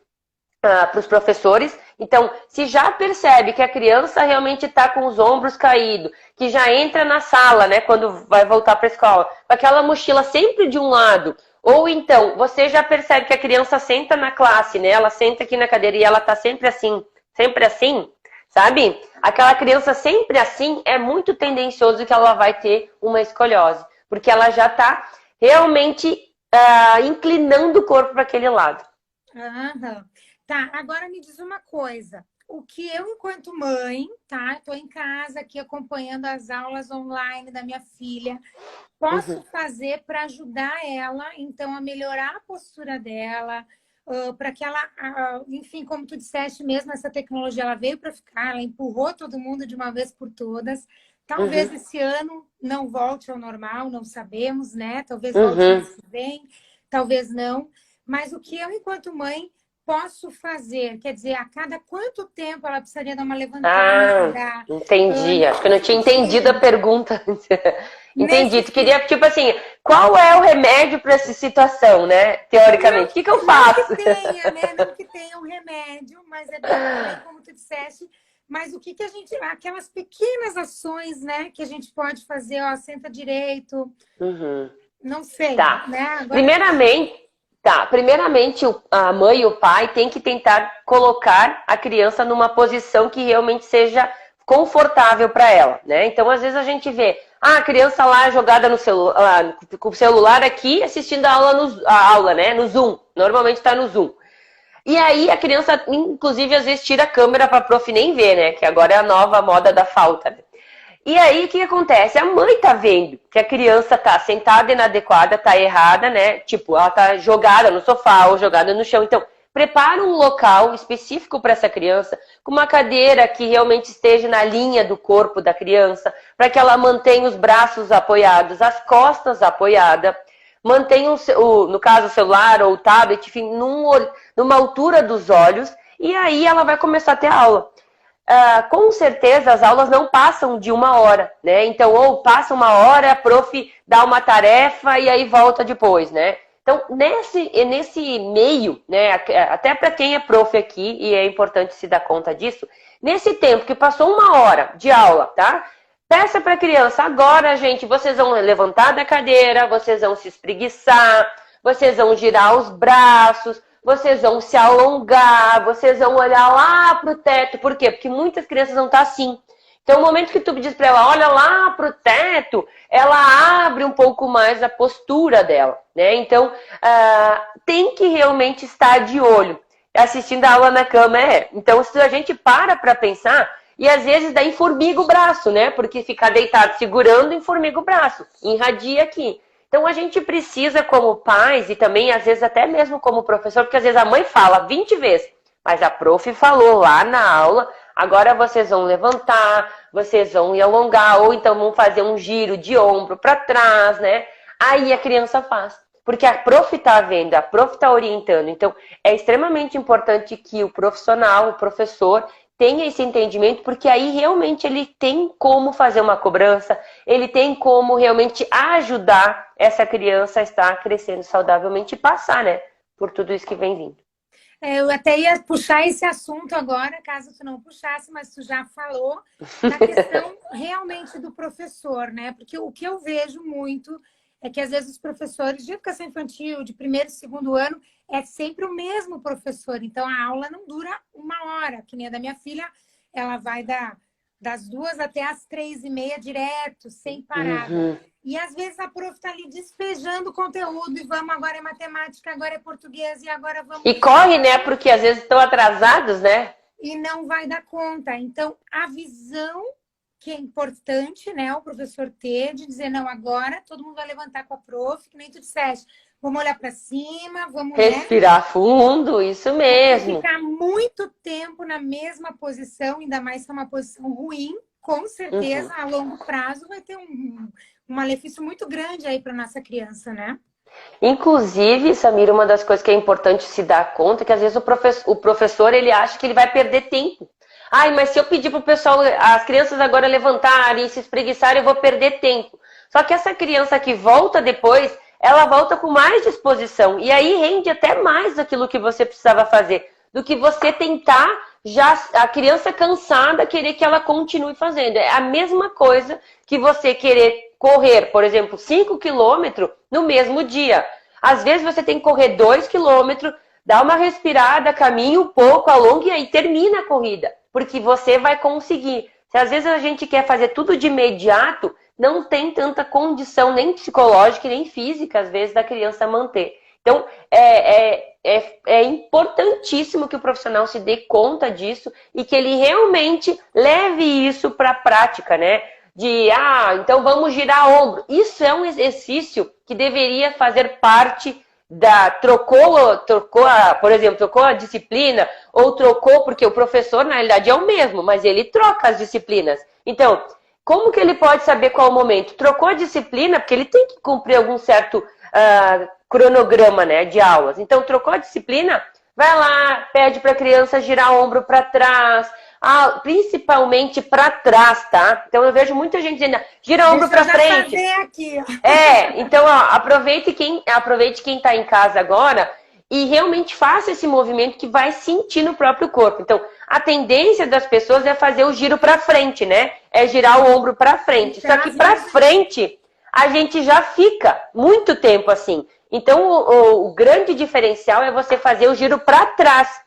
Speaker 2: para os professores. Então, se já percebe que a criança realmente está com os ombros caídos, que já entra na sala, né, quando vai voltar para a escola, com aquela mochila sempre de um lado, ou então você já percebe que a criança senta na classe, né, ela senta aqui na cadeira e ela está sempre assim, sabe? Aquela criança sempre assim é muito tendencioso que ela vai ter uma escoliose, porque ela já está realmente inclinando o corpo para aquele lado.
Speaker 1: Aham. Tá, agora me diz uma coisa. O que eu, enquanto mãe, tá? Estou em casa aqui acompanhando as aulas online da minha filha. Posso fazer para ajudar ela, então, a melhorar a postura dela, para que ela, enfim, como tu disseste mesmo, essa tecnologia ela veio para ficar, ela empurrou todo mundo de uma vez por todas. Talvez esse ano não volte ao normal, não sabemos, né? Talvez volte ano que vem, talvez não. Mas o que eu, enquanto mãe, posso fazer? Quer dizer, a cada quanto tempo ela precisaria dar uma levantada?
Speaker 2: Entendi. Acho que eu não tinha entendido a pergunta. Entendi.
Speaker 1: Nesse
Speaker 2: Tu queria, tipo assim, qual é o remédio para essa situação, né? Teoricamente. O que eu faço?
Speaker 1: Não que tenha, né? Não que tenha um remédio, mas é bem como tu disseste. Mas o que a gente... Aquelas pequenas ações, né? Que a gente pode fazer, ó, senta direito. Não sei,
Speaker 2: Tá.
Speaker 1: né? Agora...
Speaker 2: Primeiramente, a mãe e o pai têm que tentar colocar a criança numa posição que realmente seja confortável para ela, né? Então, às vezes a gente vê a criança lá jogada no celular, com o celular aqui, assistindo a aula, né? No Zoom. Normalmente está no Zoom. E aí a criança, inclusive, às vezes tira a câmera para a prof nem ver, né? Que agora é a nova moda da falta, né? E aí, o que acontece? A mãe tá vendo que a criança tá sentada inadequada, tá errada, né? Tipo, ela tá jogada no sofá ou jogada no chão. Então, prepara um local específico para essa criança, com uma cadeira que realmente esteja na linha do corpo da criança, para que ela mantenha os braços apoiados, as costas apoiadas, mantenha, no caso, o celular ou o tablet, enfim, numa altura dos olhos, e aí ela vai começar a ter aula. Com certeza as aulas não passam de 1 hora, né? Então, ou passa 1 hora, a prof dá uma tarefa e aí volta depois, né? Então, nesse meio, né? Até para quem é prof aqui, e é importante se dar conta disso, nesse tempo que passou 1 hora de aula, tá? Peça para a criança, agora, gente, vocês vão levantar da cadeira, vocês vão se espreguiçar, vocês vão girar os braços, vocês vão se alongar, vocês vão olhar lá pro teto. Por quê? Porque muitas crianças não estão assim. Então, o momento que tu diz para ela, olha lá pro teto, ela abre um pouco mais a postura dela, né? Então, tem que realmente estar de olho. Assistindo a aula na cama, Então, se a gente para pensar, e às vezes daí formiga o braço, né? Porque ficar deitado segurando, formiga o braço, irradia aqui. Então, a gente precisa, como pais, e também, às vezes, até mesmo como professor, porque às vezes a mãe fala 20 vezes, mas a prof falou lá na aula, agora vocês vão levantar, vocês vão alongar, ou então vão fazer um giro de ombro para trás, né? Aí a criança faz. Porque a prof está vendo, a prof está orientando. Então, é extremamente importante que o profissional, o professor, tenha esse entendimento, porque aí realmente ele tem como fazer uma cobrança, ele tem como realmente ajudar essa criança a estar crescendo saudavelmente e passar, né, por tudo isso que vem vindo.
Speaker 1: Eu até ia puxar esse assunto agora, caso tu não puxasse, mas tu já falou, na questão realmente do professor, né? Porque o que eu vejo muito é que às vezes os professores de educação infantil, de 1º e 2º ano, é sempre o mesmo professor. Então, a aula não dura 1 hora, que nem a da minha filha, ela vai das 2 até as 3h30 direto, sem parada. E às vezes a prof está ali despejando o conteúdo e vamos, agora é matemática, agora é português e agora vamos...
Speaker 2: E corre, né? Porque às vezes estão atrasados, né?
Speaker 1: E não vai dar conta. Então, a visão que é importante, né, o professor ter, de dizer, não, agora todo mundo vai levantar com a prof, que nem tu disseste, vamos olhar para cima, vamos...
Speaker 2: Respirar fundo, isso mesmo.
Speaker 1: Ficar muito tempo na mesma posição, ainda mais se é uma posição ruim, com certeza, a longo prazo, vai ter um malefício muito grande aí para nossa criança, né?
Speaker 2: Inclusive, Samira, uma das coisas que é importante se dar conta é que às vezes o professor ele acha que ele vai perder tempo. Ai, mas se eu pedir pro pessoal, as crianças agora levantarem e se espreguiçarem, eu vou perder tempo. Só que essa criança que volta depois, ela volta com mais disposição. E aí rende até mais daquilo que você precisava fazer. do que você tentar já a criança cansada querer que ela continue fazendo. É a mesma coisa que você querer correr, por exemplo, 5 quilômetros no mesmo dia. Às vezes você tem que correr 2 quilômetros, dá uma respirada, caminha um pouco, alonga e aí termina a corrida, porque você vai conseguir. Se às vezes a gente quer fazer tudo de imediato, não tem tanta condição nem psicológica nem física, às vezes, da criança manter. Então, é importantíssimo que o profissional se dê conta disso e que ele realmente leve isso para a prática, né? Então vamos girar ombro. Isso é um exercício que deveria fazer parte por exemplo, trocou a disciplina, ou trocou, porque o professor, na realidade, é o mesmo, mas ele troca as disciplinas. Então, como que ele pode saber qual é o momento? Trocou a disciplina, porque ele tem que cumprir algum certo cronograma, né, de aulas. Então, trocou a disciplina, vai lá, pede para a criança girar o ombro para trás, principalmente para trás, tá? Então, eu vejo muita gente dizendo, gira o ombro para frente.
Speaker 1: Aqui, ó.
Speaker 2: Então, aproveite quem está em casa agora e realmente faça esse movimento que vai sentir no próprio corpo. Então, a tendência das pessoas é fazer o giro para frente, né? É girar o ombro para frente. Só que para frente, a gente já fica muito tempo assim. Então, o grande diferencial é você fazer o giro para trás.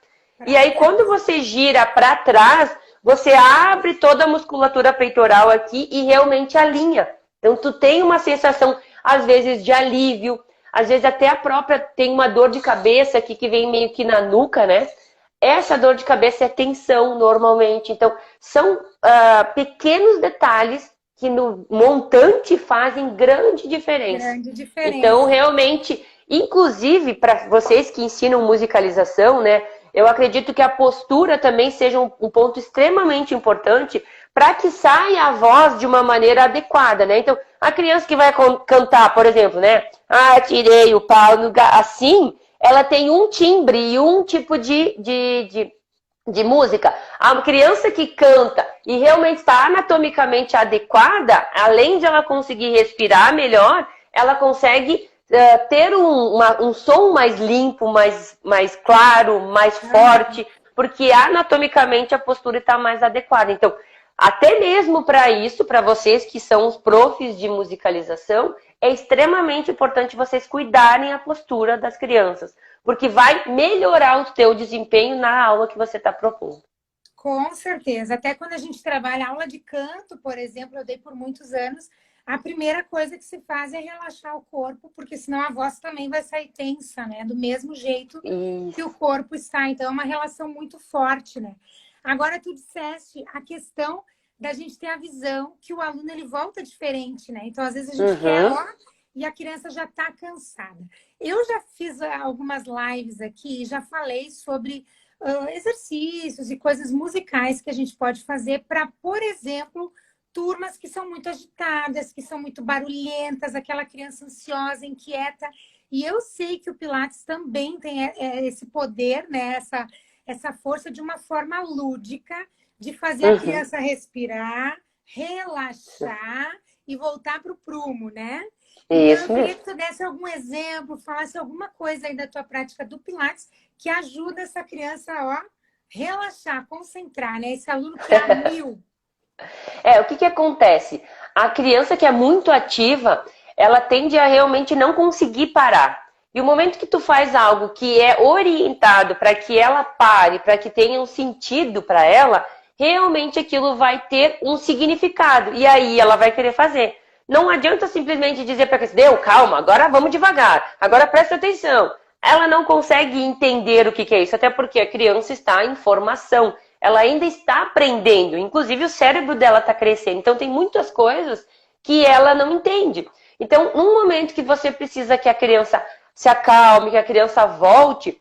Speaker 2: E aí, quando você gira para trás, você abre toda a musculatura peitoral aqui e realmente alinha. Então, tu tem uma sensação, às vezes, de alívio. Às vezes, até a própria tem uma dor de cabeça aqui que vem meio que na nuca, né? Essa dor de cabeça é tensão, normalmente. Então, são pequenos detalhes que no montante fazem grande diferença. Então, realmente, inclusive, para vocês que ensinam musicalização, né? Eu acredito que a postura também seja um ponto extremamente importante para que saia a voz de uma maneira adequada, né? Então, a criança que vai cantar, por exemplo, né? Tirei o pau no assim, ela tem um timbre e um tipo de música. A criança que canta e realmente está anatomicamente adequada, além de ela conseguir respirar melhor, ela consegue ter um som mais limpo, mais claro, mais forte, porque anatomicamente a postura está mais adequada. Então, até mesmo para isso, para vocês que são os profs de musicalização, é extremamente importante vocês cuidarem a postura das crianças, porque vai melhorar o teu desempenho na aula que você está propondo.
Speaker 1: Com certeza. Até quando a gente trabalha aula de canto, por exemplo, eu dei por muitos anos, a primeira coisa que se faz é relaxar o corpo, porque senão a voz também vai sair tensa, né? Do mesmo jeito que o corpo está. Então, é uma relação muito forte, né? Agora, tu disseste a questão da gente ter a visão que o aluno, ele volta diferente, né? Então, às vezes a gente quer, e a criança já está cansada. Eu já fiz algumas lives aqui e já falei sobre exercícios e coisas musicais que a gente pode fazer para, por exemplo, turmas que são muito agitadas, que são muito barulhentas, aquela criança ansiosa, inquieta. E eu sei que o Pilates também tem esse poder, né? Essa força de uma forma lúdica de fazer a criança respirar, relaxar e voltar para o prumo, né?
Speaker 2: Isso.
Speaker 1: Então, eu queria que tu desse algum exemplo, falasse alguma coisa aí da tua prática do Pilates que ajuda essa criança a relaxar, concentrar, né? Esse aluno que é a mil.
Speaker 2: O que acontece? A criança que é muito ativa, ela tende a realmente não conseguir parar. E o momento que tu faz algo que é orientado para que ela pare, para que tenha um sentido para ela, realmente aquilo vai ter um significado. E aí ela vai querer fazer. Não adianta simplesmente dizer para a criança, deu, calma, agora vamos devagar, agora presta atenção. Ela não consegue entender o que é isso, até porque a criança está em formação. Ela ainda está aprendendo, inclusive o cérebro dela está crescendo. Então, tem muitas coisas que ela não entende. Então, num momento que você precisa que a criança se acalme, que a criança volte,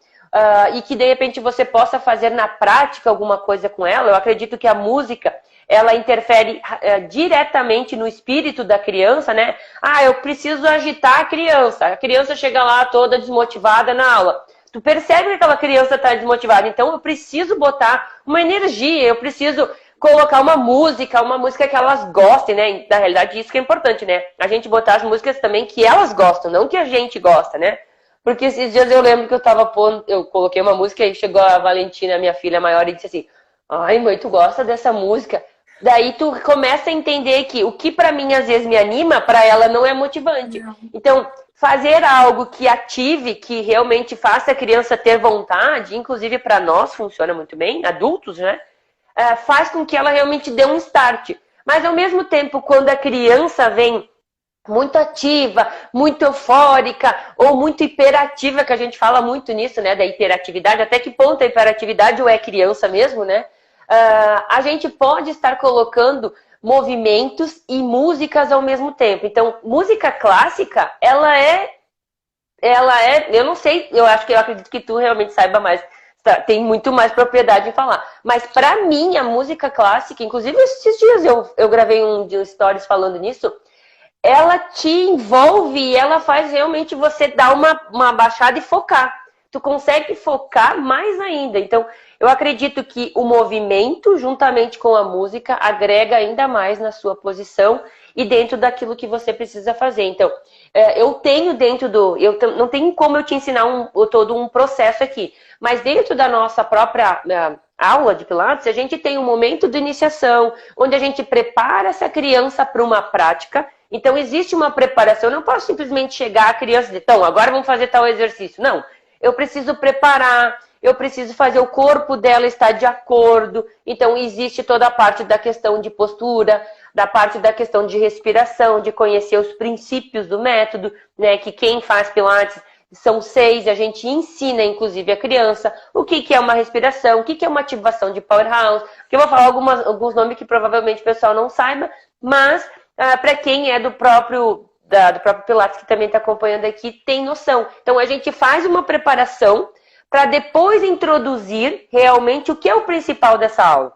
Speaker 2: e que, de repente, você possa fazer na prática alguma coisa com ela, eu acredito que a música, ela interfere diretamente no espírito da criança, né? Eu preciso agitar a criança chega lá toda desmotivada na aula. Tu percebe que aquela criança está desmotivada, então eu preciso botar uma energia, eu preciso colocar uma música que elas gostem, né? Na realidade, isso que é importante, né? A gente botar as músicas também que elas gostam, não que a gente gosta, né? Porque esses dias eu lembro que eu tava pondo, eu coloquei uma música e chegou a Valentina, minha filha maior, e disse assim: ai, mãe, tu gosta dessa música? Daí tu começa a entender que o que pra mim às vezes me anima, pra ela não é motivante.
Speaker 1: Não.
Speaker 2: Então, fazer algo que ative, que realmente faça a criança ter vontade, inclusive pra nós funciona muito bem, adultos, né? Faz com que ela realmente dê um start. Mas ao mesmo tempo, quando a criança vem muito ativa, muito eufórica ou muito hiperativa, que a gente fala muito nisso, né, da hiperatividade, até que ponto a hiperatividade ou é criança mesmo, né? A gente pode estar colocando movimentos e músicas ao mesmo tempo. Então, música clássica, eu não sei, eu acredito que tu realmente saiba mais, tem muito mais propriedade em falar. Mas para mim, a música clássica, inclusive esses dias eu gravei um de stories falando nisso, ela te envolve e ela faz realmente você dar uma baixada e focar. Tu consegue focar mais ainda. Então, eu acredito que o movimento, juntamente com a música, agrega ainda mais na sua posição e dentro daquilo que você precisa fazer. Então, eu tenho dentro do... não tem como eu te ensinar todo um processo aqui, mas dentro da nossa própria aula de Pilates, a gente tem um momento de iniciação, onde a gente prepara essa criança para uma prática. Então, existe uma preparação. Eu não posso simplesmente chegar a criança e dizer, então, agora vamos fazer tal exercício. Não, eu preciso preparar, eu preciso fazer o corpo dela estar de acordo. Então, existe toda a parte da questão de postura, da parte da questão de respiração, de conhecer os princípios do método, né? Que quem faz Pilates são 6, e a gente ensina, inclusive, a criança o que é uma respiração, o que é uma ativação de powerhouse. Que eu vou falar alguns nomes que provavelmente o pessoal não saiba, mas para quem é do próprio Pilates, que também está acompanhando aqui, tem noção. Então, a gente faz uma preparação para depois introduzir realmente o que é o principal dessa aula.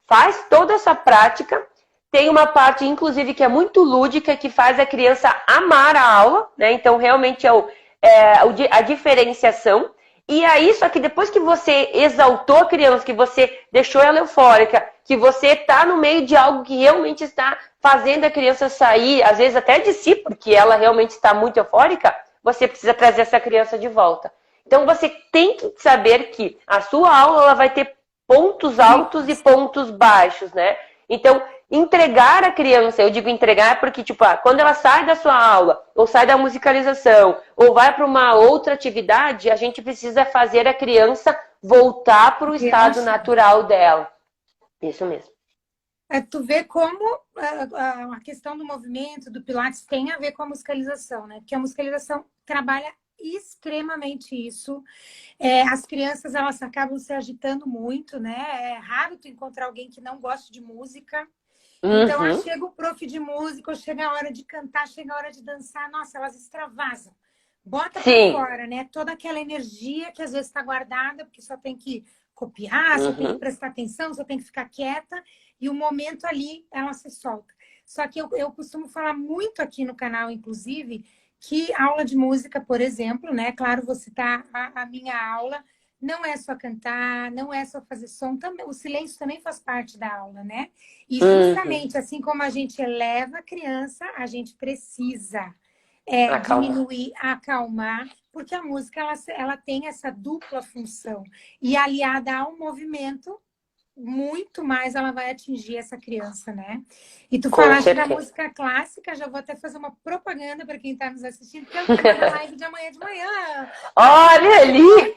Speaker 2: Faz toda essa prática, tem uma parte, inclusive, que é muito lúdica, que faz a criança amar a aula, né? Então, realmente a diferenciação. E aí, só que depois que você exaltou a criança, que você deixou ela eufórica, que você está no meio de algo que realmente está fazendo a criança sair, às vezes até de si, porque ela realmente está muito eufórica, você precisa trazer essa criança de volta. Então, você tem que saber que a sua aula ela vai ter pontos altos e pontos baixos, né? Então, entregar a criança, eu digo entregar porque, tipo, quando ela sai da sua aula, ou sai da musicalização, ou vai para uma outra atividade, a gente precisa fazer a criança voltar para o estado natural dela. Isso mesmo.
Speaker 1: Tu vê como a questão do movimento, do Pilates, tem a ver com a musicalização, né? Porque a musicalização trabalha extremamente isso. As crianças, elas acabam se agitando muito, né? É raro tu encontrar alguém que não goste de música. Então, chega o prof de música, chega a hora de cantar, chega a hora de dançar, nossa, elas extravasam. Bota pra fora, né? Toda aquela energia que às vezes está guardada, porque só tem que copiar, só tem que prestar atenção, só tem que ficar quieta, e o momento ali, ela se solta. Só que eu costumo falar muito aqui no canal, inclusive, que aula de música, por exemplo, né? Claro, vou citar a minha aula, não é só cantar, não é só fazer som, também, o silêncio também faz parte da aula, né? E justamente, assim como a gente eleva a criança, a gente precisa diminuir, acalmar, porque a música ela tem essa dupla função. E aliada ao movimento, muito mais ela vai atingir essa criança, né? E tu falaste da música clássica, já vou até fazer uma propaganda para quem está nos assistindo, porque eu tenho uma live de amanhã de manhã.
Speaker 2: Olha ali!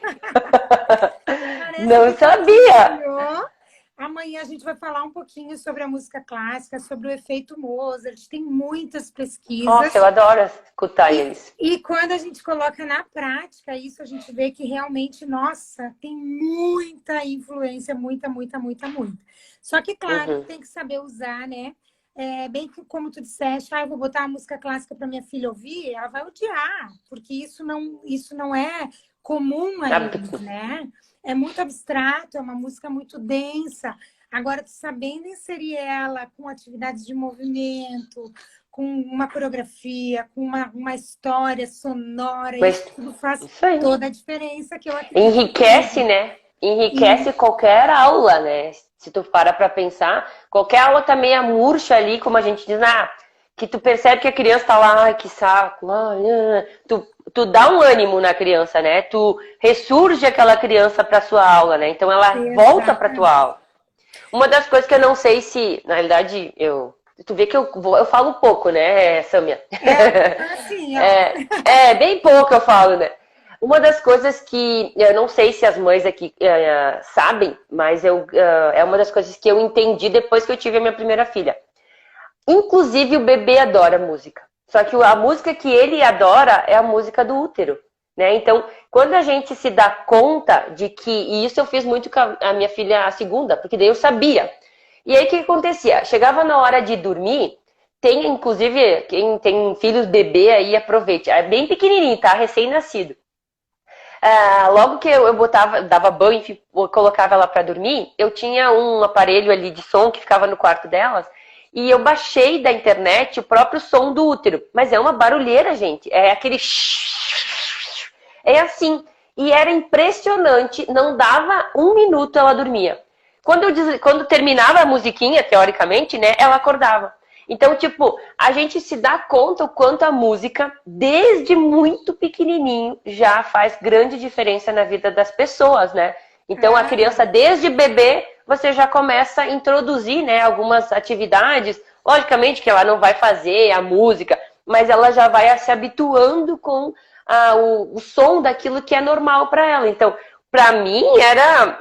Speaker 2: Não sabia!
Speaker 1: Amanhã a gente vai falar um pouquinho sobre a música clássica, sobre o efeito Mozart. Tem muitas pesquisas.
Speaker 2: Nossa, eu adoro escutar eles.
Speaker 1: E quando a gente coloca na prática isso, a gente vê que realmente, nossa, tem muita influência, muita. Só que, claro, tem que saber usar, né? Bem que, como tu disseste, eu vou botar a música clássica para minha filha ouvir, ela vai odiar, porque isso não é comum a eles, né? É muito abstrato, é uma música muito densa. Agora, tu sabendo inserir ela com atividades de movimento, com uma coreografia, com uma história sonora, isso tudo faz toda a diferença que eu acredito.
Speaker 2: Enriquece, né? Enriquece qualquer aula, né? Se tu para pensar, qualquer aula tá meio murcha ali, como a gente diz, que tu percebe que a criança tá lá, que saco, tu tu dá um ânimo na criança, né? Tu ressurge aquela criança para sua aula, né? Então ela volta para tua aula. Uma das coisas que eu não sei se, na realidade, tu vê que eu falo pouco, né, Sâmia?
Speaker 1: Assim, ó.
Speaker 2: Bem pouco eu falo, né? Uma das coisas que eu não sei se as mães aqui sabem, mas é uma das coisas que eu entendi depois que eu tive a minha primeira filha. Inclusive o bebê adora música. Só que a música que ele adora é a música do útero, né? Então, quando a gente se dá conta de que... E isso eu fiz muito com a minha filha, a segunda, porque daí eu sabia. E aí o que acontecia? Chegava na hora de dormir, inclusive, quem tem filhos bebê aí, aproveite. É bem pequenininho, tá? Recém-nascido. Logo que eu dava banho, enfim, colocava ela para dormir, eu tinha um aparelho ali de som que ficava no quarto delas, e eu baixei da internet o próprio som do útero. Mas é uma barulheira, gente. É aquele... É assim. E era impressionante. Não dava 1 minuto, ela dormia. Quando terminava a musiquinha, teoricamente, né, ela acordava. Então, tipo, a gente se dá conta o quanto a música, desde muito pequenininho, já faz grande diferença na vida das pessoas, né? Então, a criança, desde bebê, você já começa a introduzir, né, algumas atividades. Logicamente que ela não vai fazer a música, mas ela já vai se habituando com o som daquilo que é normal para ela. Então, para mim,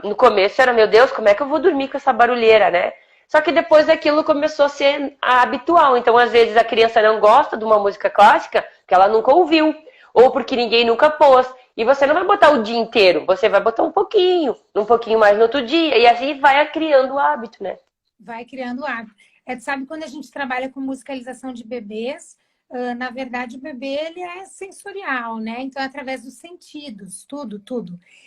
Speaker 2: no começo era, meu Deus, como é que eu vou dormir com essa barulheira, né? Só que depois aquilo começou a ser habitual. Então, às vezes, a criança não gosta de uma música clássica que ela nunca ouviu, ou porque ninguém nunca pôs. E você não vai botar o dia inteiro, você vai botar um pouquinho mais no outro dia. E assim vai criando o hábito, né?
Speaker 1: Vai criando o hábito. Sabe, quando a gente trabalha com musicalização de bebês, na verdade, o bebê ele é sensorial, né? Então, é através dos sentidos, tudo.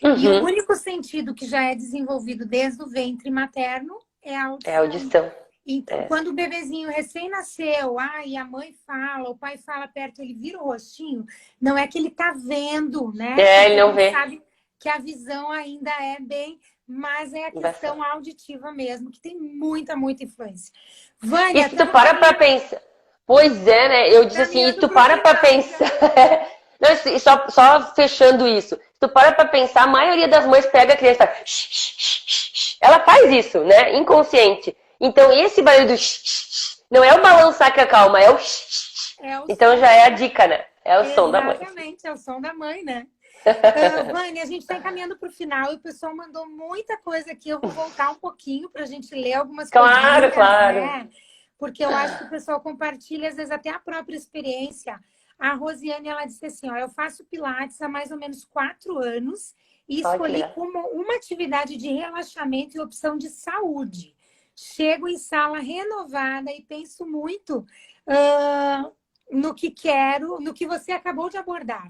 Speaker 1: E o único sentido que já é desenvolvido desde o ventre materno é a audição.
Speaker 2: É a audição.
Speaker 1: Então, quando o bebezinho recém-nasceu, e a mãe fala, o pai fala perto, ele vira o rostinho, não é que ele tá vendo, né?
Speaker 2: Ele não vê.
Speaker 1: Sabe que a visão ainda é bem, mas é a questão auditiva mesmo, que tem muita influência. Vânia,
Speaker 2: e se tu para pra pensar... Pois é, né? Eu disse assim, e tu para pra pensar... Não, só fechando isso. Se tu para pra pensar, a maioria das mães pega a criança e fala... Ela faz isso, né? Inconsciente. Então, esse barulho do não é o balançar com a calma, é o então já é a dica, né? É o som da mãe.
Speaker 1: Exatamente, é o som da mãe, né? Vânia, a gente está encaminhando para o final e o pessoal mandou muita coisa aqui. Eu vou voltar um pouquinho para a gente ler algumas coisas.
Speaker 2: Claro.
Speaker 1: Né? Porque eu acho que o pessoal compartilha, às vezes, até a própria experiência. A Rosiane, ela disse assim, eu faço Pilates há mais ou menos 4 anos e escolhi como uma atividade de relaxamento e opção de saúde. Chego em sala renovada e penso muito no que quero, no que você acabou de abordar.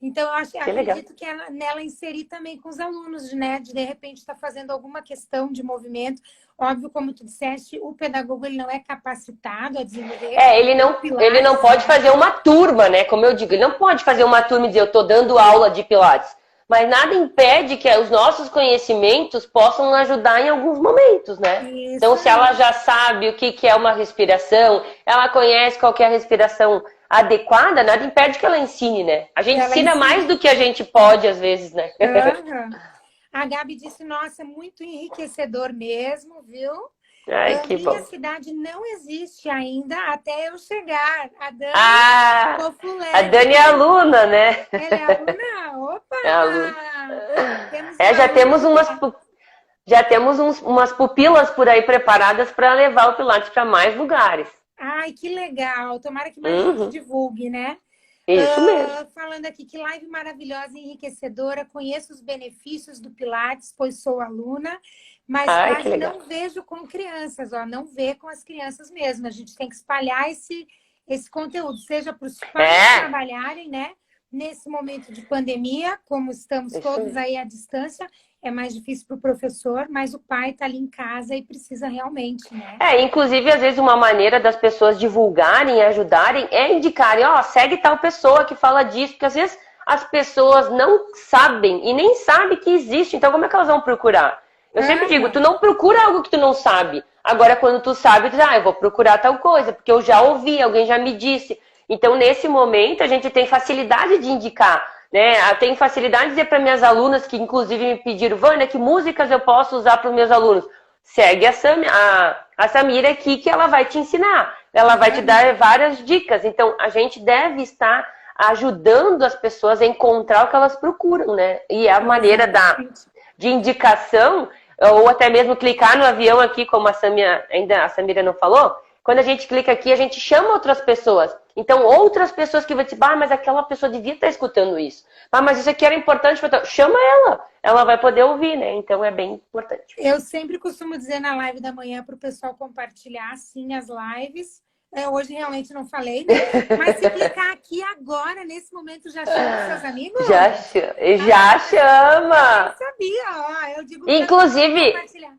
Speaker 1: Então, eu acredito que nela inserir também com os alunos, né? De repente, estar fazendo alguma questão de movimento. Óbvio, como tu disseste, o pedagogo ele não é capacitado a desenvolver.
Speaker 2: Ele não pode fazer uma turma, né? Como eu digo, ele não pode fazer uma turma e dizer, eu estou dando aula de Pilates. Mas nada impede que os nossos conhecimentos possam ajudar em alguns momentos, né? Isso. Então, se ela já sabe o que é uma respiração, ela conhece qual que é a respiração adequada, nada impede que ela ensine, né? A gente ensina mais do que a gente pode, às vezes, né?
Speaker 1: A Gabi disse, nossa, muito enriquecedor mesmo, viu?
Speaker 2: Ai, que bom.
Speaker 1: Minha cidade não existe ainda até eu chegar. A Dani
Speaker 2: a Dani é aluna, né?
Speaker 1: Ela é aluna? Opa!
Speaker 2: É aluna. Já temos umas pupilas por aí preparadas para levar o Pilates para mais lugares.
Speaker 1: Ai, que legal. Tomara que mais gente divulgue, né?
Speaker 2: Isso mesmo.
Speaker 1: Falando aqui, que live maravilhosa e enriquecedora. Conheço os benefícios do Pilates, pois sou aluna. Mas quase não vejo com crianças, não vê com as crianças mesmo. A gente tem que espalhar esse conteúdo, seja para os pais trabalharem, né? Nesse momento de pandemia, como estamos todos aí à distância, é mais difícil para o professor, mas o pai está ali em casa e precisa realmente, né?
Speaker 2: Inclusive, às vezes, uma maneira das pessoas divulgarem e ajudarem é indicarem, segue tal pessoa que fala disso, porque às vezes as pessoas não sabem e nem sabem que existe, então como é que elas vão procurar? Eu sempre digo, tu não procura algo que tu não sabe. Agora, quando tu sabe, tu diz, eu vou procurar tal coisa, porque eu já ouvi, alguém já me disse. Então, nesse momento, a gente tem facilidade de indicar, né? Eu tenho facilidade de dizer para minhas alunas, que inclusive me pediram, Vânia, que músicas eu posso usar para os meus alunos? Segue a Samira aqui, que ela vai te ensinar. Ela vai te dar várias dicas. Então, a gente deve estar ajudando as pessoas a encontrar o que elas procuram, né? E a maneira de indicação, ou até mesmo clicar no avião aqui, como a Samira não falou, quando a gente clica aqui, a gente chama outras pessoas. Então, outras pessoas que vão dizer, mas aquela pessoa devia estar escutando isso. Mas isso aqui era importante. Chama ela. Ela vai poder ouvir, né? Então, é bem importante.
Speaker 1: Eu sempre costumo dizer na live da manhã para o pessoal compartilhar, sim, as lives. Hoje realmente não falei, né? Mas se clicar aqui agora, nesse momento, já chama seus amigos?
Speaker 2: Já chama!
Speaker 1: Eu sabia, ó. Eu digo
Speaker 2: inclusive,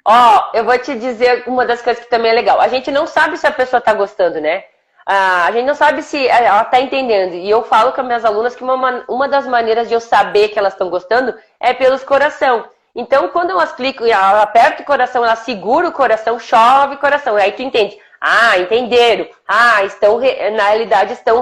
Speaker 2: ó, eu vou te dizer uma das coisas que também é legal. A gente não sabe se a pessoa tá gostando, né? A gente não sabe se ela tá entendendo. E eu falo com as minhas alunas que uma das maneiras de eu saber que elas estão gostando é pelos coração. Então, quando elas clicam, ela aperta o coração, ela segura o coração, chove o coração. Aí tu entende. Entenderam. Na realidade estão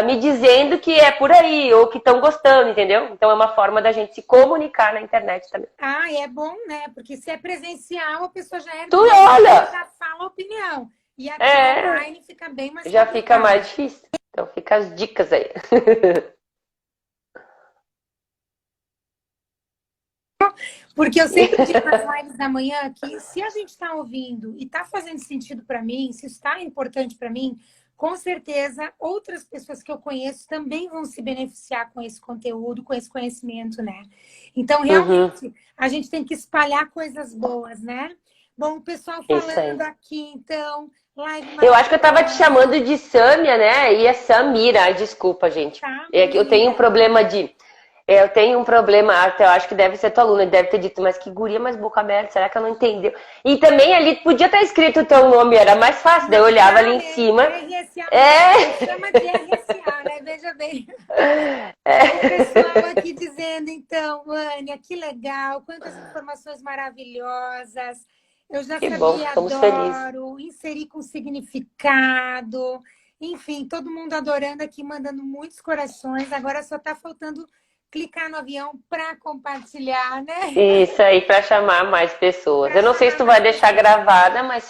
Speaker 2: me dizendo que é por aí, ou que estão gostando, entendeu? Então é uma forma da gente se comunicar na internet também.
Speaker 1: E é bom, né? Porque se é presencial, a pessoa já
Speaker 2: já
Speaker 1: fala a opinião. E aqui online fica bem mais
Speaker 2: já complicado. Fica mais difícil. Então fica as dicas aí.
Speaker 1: Porque eu sempre digo nas lives da manhã que se a gente está ouvindo e está fazendo sentido para mim, se está importante para mim, com certeza outras pessoas que eu conheço também vão se beneficiar com esse conteúdo, com esse conhecimento, né? Então, realmente, a gente tem que espalhar coisas boas, né? Bom, o pessoal falando aqui, então...
Speaker 2: Eu acho que eu estava te chamando de Sâmia, né? E é Samira. Desculpa, gente. Eu tenho um problema de... Eu tenho um problema, até eu acho que deve ser tua aluna, deve ter dito, mas que guria mais boca aberta, será que ela não entendeu? E também ali podia estar escrito o teu nome, era mais fácil, daí eu olhava ali em cima.
Speaker 1: Chama de RSA, né? Veja bem. O pessoal aqui dizendo, então, Vânia, que legal, quantas informações maravilhosas. Eu já sabia, adoro, inserir com significado. Enfim, todo mundo adorando aqui, mandando muitos corações. Agora só está faltando clicar no avião para compartilhar, né?
Speaker 2: Isso aí, para chamar mais pessoas. Eu não sei se tu vai deixar gravada, mas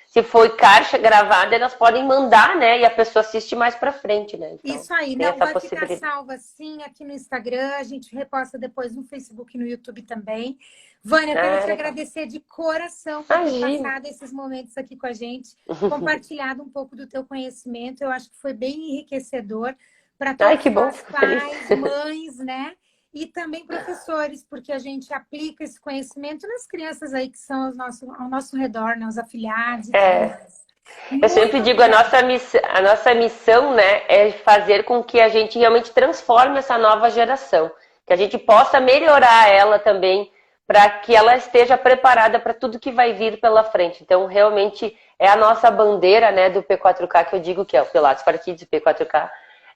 Speaker 2: se for caixa gravada, elas podem mandar, né? E a pessoa assiste mais para frente, né?
Speaker 1: Então, isso aí, não vai ficar salva sim aqui no Instagram, a gente reposta depois no Facebook e no YouTube também. Vânia, eu quero te agradecer de coração por ter passado esses momentos aqui com a gente, compartilhado um pouco do teu conhecimento. Eu acho que foi bem enriquecedor para todos os pais, mães, né? E também professores, porque a gente aplica esse conhecimento nas crianças aí que são ao nosso redor, né? Os afiliados e tudo mais.
Speaker 2: Eu sempre digo, a nossa missão, né, é fazer com que a gente realmente transforme essa nova geração. Que a gente possa melhorar ela também, para que ela esteja preparada para tudo que vai vir pela frente. Então, realmente, é a nossa bandeira, né, do P4K, que eu digo que é o Pilates for Kids P4K.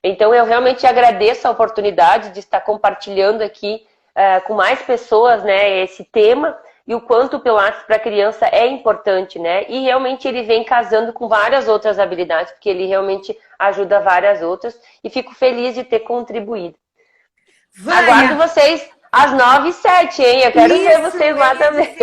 Speaker 2: Então, eu realmente agradeço a oportunidade de estar compartilhando aqui com mais pessoas, né, esse tema e o quanto o Pilates para criança é importante, né? E realmente ele vem casando com várias outras habilidades, porque ele realmente ajuda várias outras. E fico feliz de ter contribuído. Aguardo vocês às 9h07, hein? Eu quero ver vocês lá também.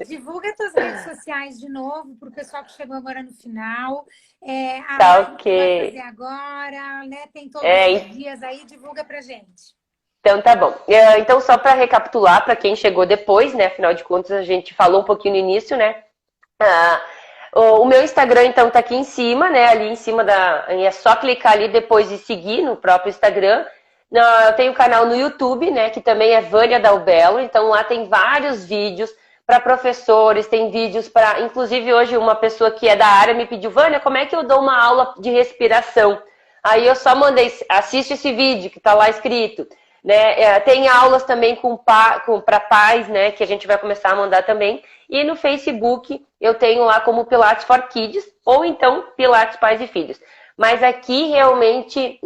Speaker 1: Divulga tuas redes sociais de novo para o pessoal que chegou agora no final.
Speaker 2: Ok.
Speaker 1: Que vai fazer agora, né? Tem todos os dias aí, divulga pra gente.
Speaker 2: Então tá bom. Então só para recapitular, para quem chegou depois, né? Afinal de contas, a gente falou um pouquinho no início, né? O meu Instagram, então, tá aqui em cima, né? Ali em cima é só clicar ali depois e seguir no próprio Instagram. Eu tenho um canal no YouTube, né? Que também é Vânia Dalbello. Então lá tem vários vídeos para professores, tem vídeos para... Inclusive hoje uma pessoa que é da área me pediu, Vânia, como é que eu dou uma aula de respiração? Aí eu só mandei, assiste esse vídeo que tá lá escrito. Né? Tem aulas também para pais, né? Que a gente vai começar a mandar também. E no Facebook eu tenho lá como Pilates for Kids, ou então Pilates Pais e Filhos. Mas aqui realmente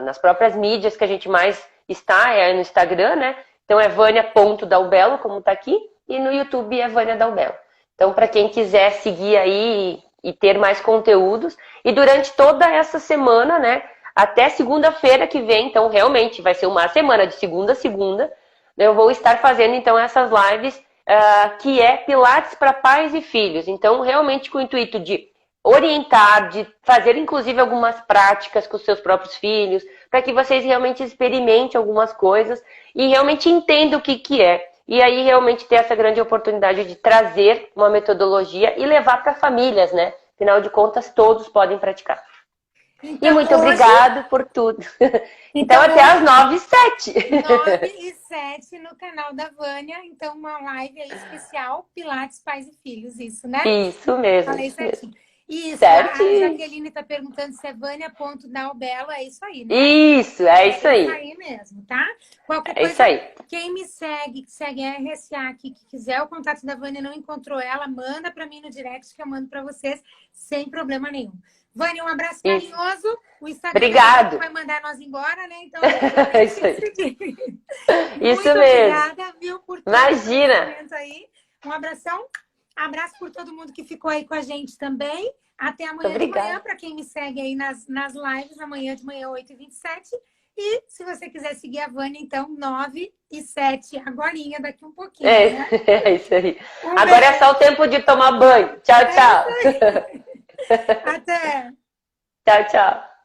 Speaker 2: nas próprias mídias que a gente mais está, é no Instagram, né? Então é Vânia.dalbello, como tá aqui, e no YouTube é Vânia Dalbello. Então, para quem quiser seguir aí e ter mais conteúdos. E durante toda essa semana, né, até segunda-feira que vem, então realmente vai ser uma semana de segunda a segunda, eu vou estar fazendo então essas lives que é Pilates para pais e filhos. Então, realmente com o intuito de orientar, de fazer inclusive algumas práticas com os seus próprios filhos, para que vocês realmente experimentem algumas coisas e realmente entendam o que, que é. E aí realmente ter essa grande oportunidade de trazer uma metodologia e levar para famílias, né? Afinal de contas, todos podem praticar.
Speaker 1: Então,
Speaker 2: E muito
Speaker 1: hoje,
Speaker 2: obrigado por tudo. Então,
Speaker 1: então
Speaker 2: até às 9h07.
Speaker 1: 9h07 no canal da Vânia. Então, uma live aí especial, Pilates, Pais e Filhos, isso, né?
Speaker 2: Isso mesmo,
Speaker 1: Falei
Speaker 2: isso mesmo.
Speaker 1: certinho. Isso, a
Speaker 2: Certinho.
Speaker 1: Jaqueline está perguntando se é Vânia.dalbelo, é isso aí, né?
Speaker 2: Isso, é isso
Speaker 1: É isso
Speaker 2: aí.
Speaker 1: aí mesmo, tá? Qualquer
Speaker 2: É isso
Speaker 1: coisa,
Speaker 2: aí.
Speaker 1: quem me segue, que segue a RSA aqui, que quiser o contato da Vânia, não encontrou ela, manda para mim no direct que eu mando para vocês, sem problema nenhum. Vânia, um abraço
Speaker 2: Isso.
Speaker 1: carinhoso. O Instagram
Speaker 2: Obrigado.
Speaker 1: vai mandar nós embora, né? Então,
Speaker 2: É isso aí. Isso
Speaker 1: muito
Speaker 2: mesmo.
Speaker 1: obrigada, viu, por todo
Speaker 2: Imagina.
Speaker 1: o conhecimento aí. Um abração. Abraço por todo mundo que ficou aí com a gente também. Até amanhã de manhã,
Speaker 2: Obrigada.
Speaker 1: para quem me segue aí nas lives, amanhã de manhã, 8h27. E se você quiser seguir a Vânia, então, 9h07, agorinha, daqui um pouquinho, né?
Speaker 2: É isso aí.
Speaker 1: Um
Speaker 2: Agora é
Speaker 1: beijo.
Speaker 2: só o tempo de tomar banho. Tchau, tchau.
Speaker 1: Até!
Speaker 2: Tchau, tchau.